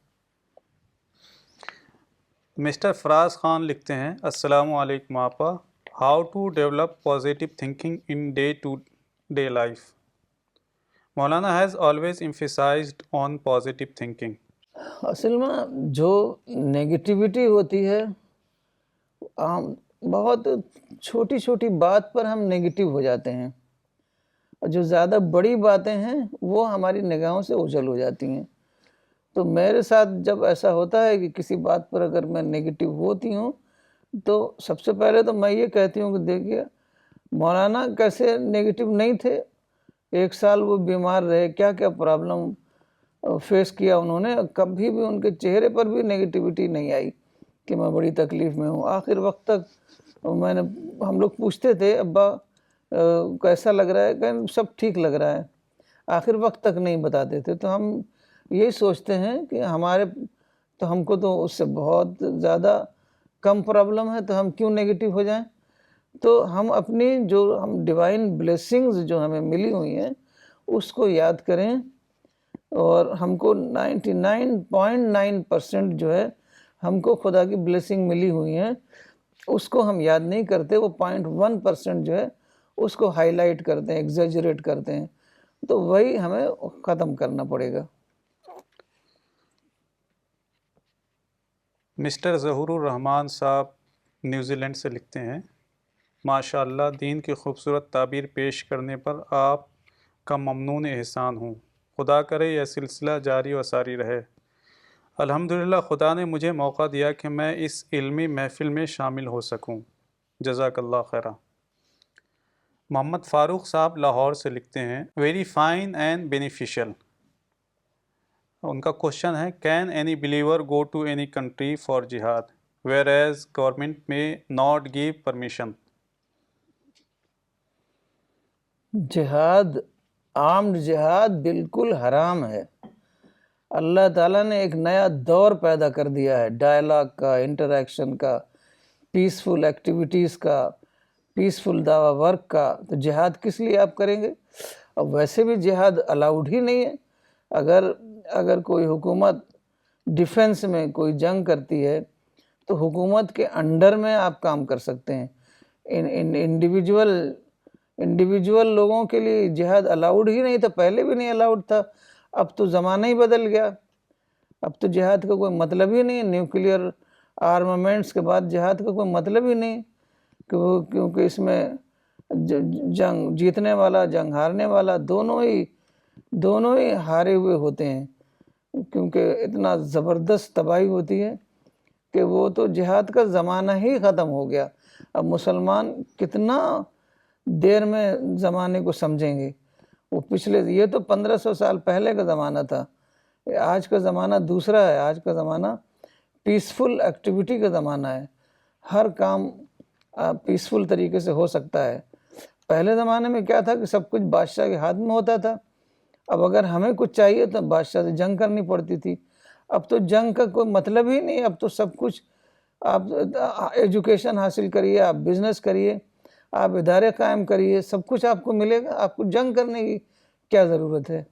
مسٹر فراز خان لکھتے ہیں، السلام علیکم آپا، how to develop positive thinking in day to day life? Maulana has always emphasized on positive thinking۔ اصل میں جو نیگیٹیوٹی ہوتی ہے، ہم بہت چھوٹی چھوٹی بات پر ہم نیگیٹیو ہو جاتے ہیں، اور جو زیادہ بڑی باتیں ہیں وہ ہماری نگاہوں سے اوجھل ہو جاتی ہیں۔ تو میرے ساتھ جب ایسا ہوتا ہے کہ کسی بات پر اگر میں نیگیٹیو ہوتی ہوں تو سب سے پہلے تو میں یہ کہتی ہوں کہ دیکھیے مولانا کیسے نیگیٹیو نہیں تھے، 1 سال وہ بیمار رہے، کیا کیا پرابلم فیس کیا انہوں نے، کبھی بھی ان کے چہرے پر بھی نیگیٹیوٹی نہیں آئی کہ میں بڑی تکلیف میں ہوں۔ آخر وقت تک ہم لوگ پوچھتے تھے ابا کیسا لگ رہا ہے، کہ سب ٹھیک لگ رہا ہے، آخر وقت تک نہیں بتاتے تھے۔ تو ہم یہی سوچتے ہیں کہ ہم کو تو اس سے بہت زیادہ کم پرابلم ہے، تو ہم کیوں نیگیٹیو ہو جائیں۔ تو ہم اپنی جو ہم ڈیوائن بلیسنگز جو ہمیں ملی ہوئی ہیں اس کو یاد کریں، اور ہم کو 99.9% جو ہے ہم کو خدا کی بلیسنگ ملی ہوئی ہیں، اس کو ہم یاد نہیں کرتے، وہ 0.1% جو ہے اس کو ہائی لائٹ کرتے ہیں، ایگزیجریٹ کرتے ہیں، تو وہی ہمیں ختم کرنا پڑے گا۔ مسٹر ظہور الرحمان صاحب نیوزی لینڈ سے لکھتے ہیں، ماشاء اللہ دین کی خوبصورت تعبیر پیش کرنے پر آپ کا ممنون احسان ہوں، خدا کرے یہ سلسلہ جاری و ساری رہے۔ الحمدللہ خدا نے مجھے موقع دیا کہ میں اس علمی محفل میں شامل ہو سکوں، جزاک اللہ خیرہ۔ محمد فاروق صاحب لاہور سے لکھتے ہیں، ویری فائن اینڈ بینیفیشل۔ ان کا کوشچن ہے، can any believer go to any country for جہاد ویئر ایز گورنمنٹ میں ناٹ گیو پرمیشن؟ جہاد، آرمڈ جہاد بالکل حرام ہے۔ اللہ تعالیٰ نے ایک نیا دور پیدا کر دیا ہے، ڈائلاگ کا، انٹریکشن کا، پیسفل ایکٹیویٹیز کا، پیسفل دعوی ورک کا، تو جہاد کس لیے آپ کریں گے؟ اب ویسے بھی جہاد الاؤڈ ہی نہیں ہے۔ اگر کوئی حکومت ڈیفنس میں کوئی جنگ کرتی ہے تو حکومت کے انڈر میں آپ کام کر سکتے ہیں، انڈیویجول لوگوں کے لیے جہاد الاؤڈ ہی نہیں تھا، پہلے بھی نہیں الاؤڈ تھا، اب تو زمانہ ہی بدل گیا، اب تو جہاد کا کوئی مطلب ہی نہیں، نیوکلیئر آرمامنٹس کے بعد جہاد کا کوئی مطلب ہی نہیں، کیونکہ اس میں جنگ جیتنے والا جنگ ہارنے والا دونوں ہی ہارے ہوئے ہوتے ہیں، کیونکہ اتنا زبردست تباہی ہوتی ہے کہ وہ تو جہاد کا زمانہ ہی ختم ہو گیا۔ اب مسلمان کتنا دیر میں زمانے کو سمجھیں گے؟ وہ یہ تو 1500 سال پہلے کا زمانہ تھا، آج کا زمانہ دوسرا ہے، آج کا زمانہ پیسفل ایکٹیویٹی کا زمانہ ہے، ہر کام پیسفل طریقے سے ہو سکتا ہے۔ پہلے زمانے میں کیا تھا کہ سب کچھ بادشاہ کے ہاتھ میں ہوتا تھا، اب اگر ہمیں کچھ چاہیے تو بادشاہ سے جنگ کرنی پڑتی تھی، اب تو جنگ کا کوئی مطلب ہی نہیں، اب تو سب کچھ آپ ایجوکیشن حاصل کریے، آپ بزنس کریے، آپ ادارے قائم کریے، سب کچھ آپ کو ملے گا، آپ کو جنگ کرنے کی کیا ضرورت ہے؟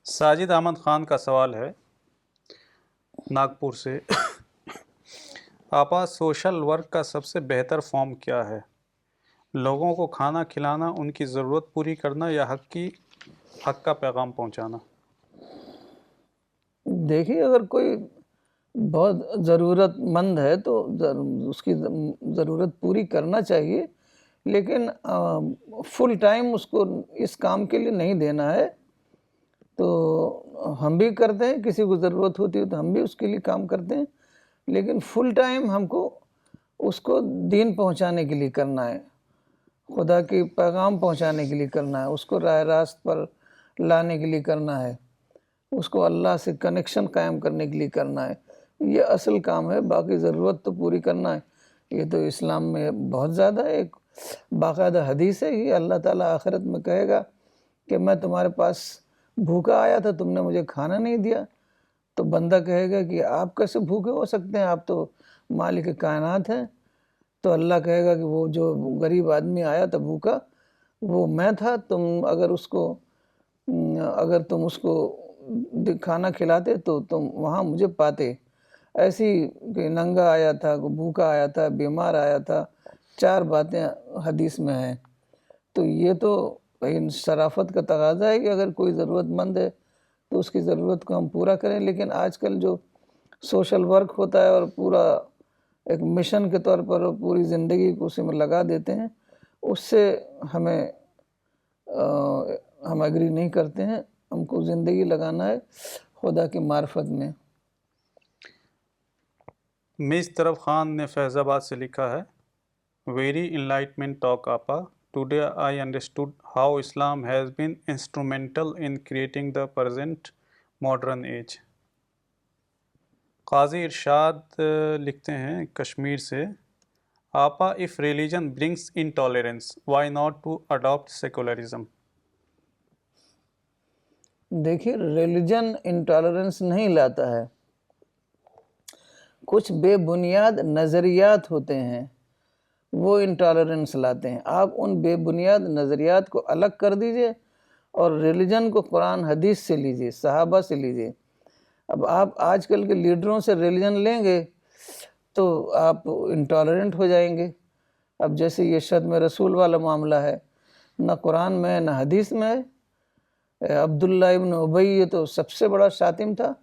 ساجد احمد خان کا سوال ہے ناگپور سے، آپا سوشل ورک کا سب سے بہتر فارم کیا ہے؟ لوگوں کو کھانا کھلانا، ان کی ضرورت پوری کرنا، یا حق کا پیغام پہنچانا؟ دیکھیے اگر کوئی بہت ضرورت مند ہے تو اس کی ضرورت پوری کرنا چاہیے، لیکن فل ٹائم اس کو اس کام کے لیے نہیں دینا ہے۔ تو ہم بھی کرتے ہیں، کسی کو ضرورت ہوتی ہے تو ہم بھی اس کے لیے کام کرتے ہیں، لیکن فل ٹائم ہم کو اس کو دین پہنچانے کے لیے کرنا ہے، خدا کی پیغام پہنچانے کے لیے کرنا ہے، اس کو راہ راست پر لانے کے لیے کرنا ہے، اس کو اللہ سے کنیکشن قائم کرنے کے لیے کرنا ہے۔ یہ اصل کام ہے، باقی ضرورت تو پوری کرنا ہے۔ یہ تو اسلام میں بہت زیادہ ایک باقاعدہ حدیث ہے، یہ اللہ تعالیٰ آخرت میں کہے گا کہ میں تمہارے پاس بھوکا آیا تھا، تم نے مجھے کھانا نہیں دیا۔ تو بندہ کہے گا کہ آپ کیسے بھوکے ہو سکتے ہیں، آپ تو مالک کائنات ہیں۔ تو اللہ کہے گا کہ وہ جو غریب آدمی آیا تھا بھوکا، وہ میں تھا، اگر تم اس کو کھانا کھلاتے تو تم وہاں مجھے پاتے۔ ایسی کہ ننگا آیا تھا، بھوکا آیا تھا، بیمار آیا تھا، 4 باتیں حدیث میں ہیں۔ تو یہ تو شرافت کا تقاضا ہے کہ اگر کوئی ضرورت مند ہے تو اس کی ضرورت کو ہم پورا کریں، لیکن آج کل جو سوشل ورک ہوتا ہے اور پورا ایک مشن کے طور پر پوری زندگی کو اسی میں لگا دیتے ہیں، اس سے ہم ایگری نہیں کرتے ہیں۔ ہم کو زندگی لگانا ہے خدا کی معرفت میں۔ میز طرف خان نے فیض آباد سے لکھا ہے، ویری انلائٹمنٹ ٹاک آپا، today I understood how Islam has been instrumental in creating the present modern age. Qazi Irshad لکھتے ہیں کشمیر سے، آپا if religion brings intolerance, why not to adopt secularism؟ دیکھیے ریلیجن انٹالرنس نہیں لاتا ہے، کچھ بے بنیاد نظریات ہوتے ہیں وہ انٹالرنس لاتے ہیں۔ آپ ان بے بنیاد نظریات کو الگ کر دیجئے اور ریلیجن کو قرآن حدیث سے لیجئے، صحابہ سے لیجئے۔ اب آپ آج کل کے لیڈروں سے ریلیجن لیں گے تو آپ انٹالرنٹ ہو جائیں گے۔ اب جیسے یہ شتم رسول والا معاملہ ہے، نہ قرآن میں ہے نہ حدیث میں ہے۔ عبداللہ ابن ابی یہ تو سب سے بڑا شاتم تھا،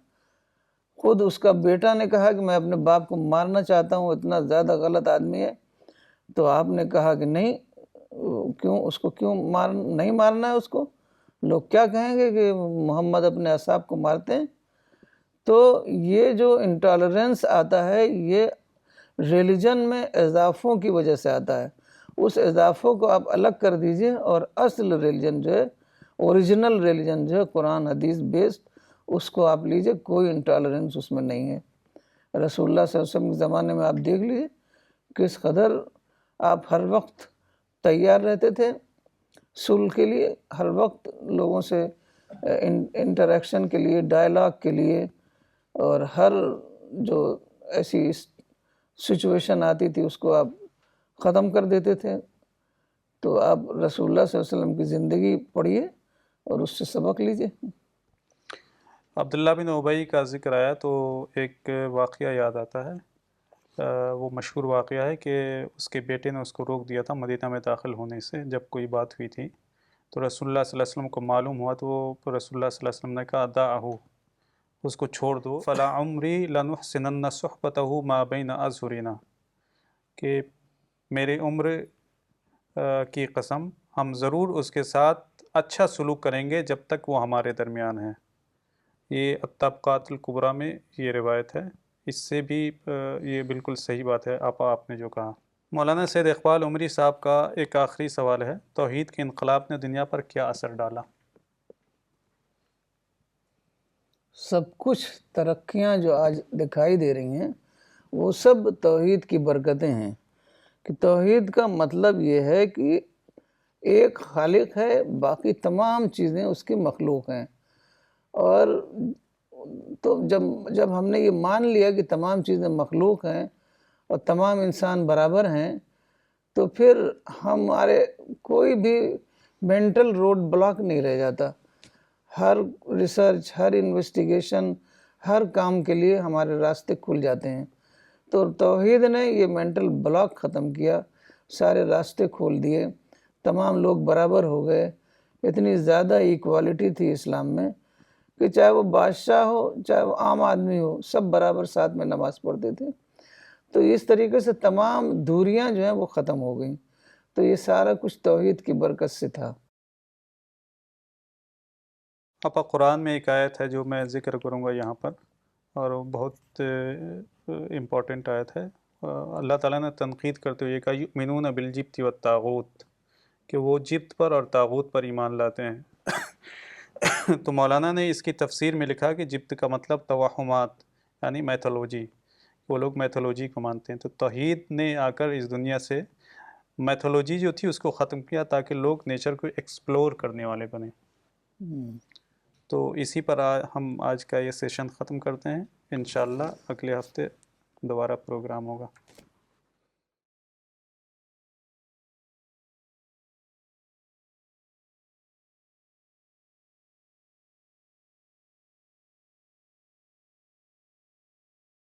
خود اس کا بیٹا نے کہا کہ میں اپنے باپ کو مارنا چاہتا ہوں، اتنا زیادہ غلط آدمی ہے۔ تو آپ نے کہا کہ نہیں، اس کو نہیں مارنا ہے، اس کو لوگ کیا کہیں گے کہ محمد اپنے اصحاب کو مارتے ہیں۔ تو یہ جو انٹالرنس آتا ہے یہ ریلیجن میں اضافوں کی وجہ سے آتا ہے۔ اس اضافوں کو آپ الگ کر دیجئے اور اصل ریلیجن جو ہے، اوریجنل ریلیجن جو ہے قرآن حدیث بیسڈ، اس کو آپ لیجئے، کوئی انٹالرنس اس میں نہیں ہے۔ رسول اللہ صلی اللہ علیہ وسلم کے زمانے میں آپ دیکھ لیجئے کس قدر آپ ہر وقت تیار رہتے تھے صلح کے لیے، ہر وقت لوگوں سے انٹریکشن کے لیے، ڈائلاگ کے لیے، اور ہر جو ایسی سچویشن آتی تھی اس کو آپ ختم کر دیتے تھے۔ تو آپ رسول اللہ صلی اللہ علیہ وسلم کی زندگی پڑھیے اور اس سے سبق لیجئے۔ عبداللہ بن ابی کا ذکر آیا تو ایک واقعہ یاد آتا ہے، وہ مشہور واقعہ ہے کہ اس کے بیٹے نے اس کو روک دیا تھا مدینہ میں داخل ہونے سے، جب کوئی بات ہوئی تھی تو رسول اللہ صلی اللہ علیہ وسلم کو معلوم ہوا تو رسول اللہ صلی اللہ علیہ وسلم نے کہا دعہ، اس کو چھوڑ دو، فلا عمری لنحسنن صحبتہ ما بین اظہرنا، کہ میری عمر کی قسم ہم ضرور اس کے ساتھ اچھا سلوک کریں گے جب تک وہ ہمارے درمیان ہے۔ یہ الطبقات الکبریٰ میں یہ روایت ہے، اس سے بھی یہ بالکل صحیح بات ہے آپ نے جو کہا۔ مولانا سید اقبال عمری صاحب کا ایک آخری سوال ہے، توحید کے انقلاب نے دنیا پر کیا اثر ڈالا؟ سب کچھ ترقیاں جو آج دکھائی دے رہی ہیں وہ سب توحید کی برکتیں ہیں، کہ توحید کا مطلب یہ ہے کہ ایک خالق ہے، باقی تمام چیزیں اس کی مخلوق ہیں۔ اور تو جب ہم نے یہ مان لیا کہ تمام چیزیں مخلوق ہیں اور تمام انسان برابر ہیں، تو پھر ہمارے کوئی بھی مینٹل روڈ بلاک نہیں رہ جاتا۔ ہر ریسرچ، ہر انویسٹیگیشن، ہر کام کے لیے ہمارے راستے کھل جاتے ہیں۔ تو توحید نے یہ مینٹل بلاک ختم کیا، سارے راستے کھول دیے، تمام لوگ برابر ہو گئے۔ اتنی زیادہ ایکوالٹی تھی اسلام میں کہ چاہے وہ بادشاہ ہو چاہے وہ عام آدمی ہو، سب برابر ساتھ میں نماز پڑھتے تھے۔ تو اس طریقے سے تمام دوریاں جو ہیں وہ ختم ہو گئیں۔ تو یہ سارا کچھ توحید کی برکت سے تھا۔ پاپا قرآن میں ایک آیت ہے جو میں ذکر کروں گا یہاں پر، اور وہ بہت امپورٹنٹ آیت ہے۔ اللہ تعالیٰ نے تنقید کرتے ہوئے کہا یؤمنون بالجبت والطاغوت، کہ وہ جبت پر اور طاغوت پر ایمان لاتے ہیں۔ تو مولانا نے اس کی تفسیر میں لکھا کہ جبت کا مطلب توہمات یعنی میتھولوجی، وہ لوگ میتھولوجی کو مانتے ہیں۔ تو توحید نے آ کر اس دنیا سے میتھولوجی جو تھی اس کو ختم کیا تاکہ لوگ نیچر کو ایکسپلور کرنے والے بنیں۔ تو اسی پر ہم آج کا یہ سیشن ختم کرتے ہیں۔ انشاءاللہ اگلے ہفتے دوبارہ پروگرام ہوگا۔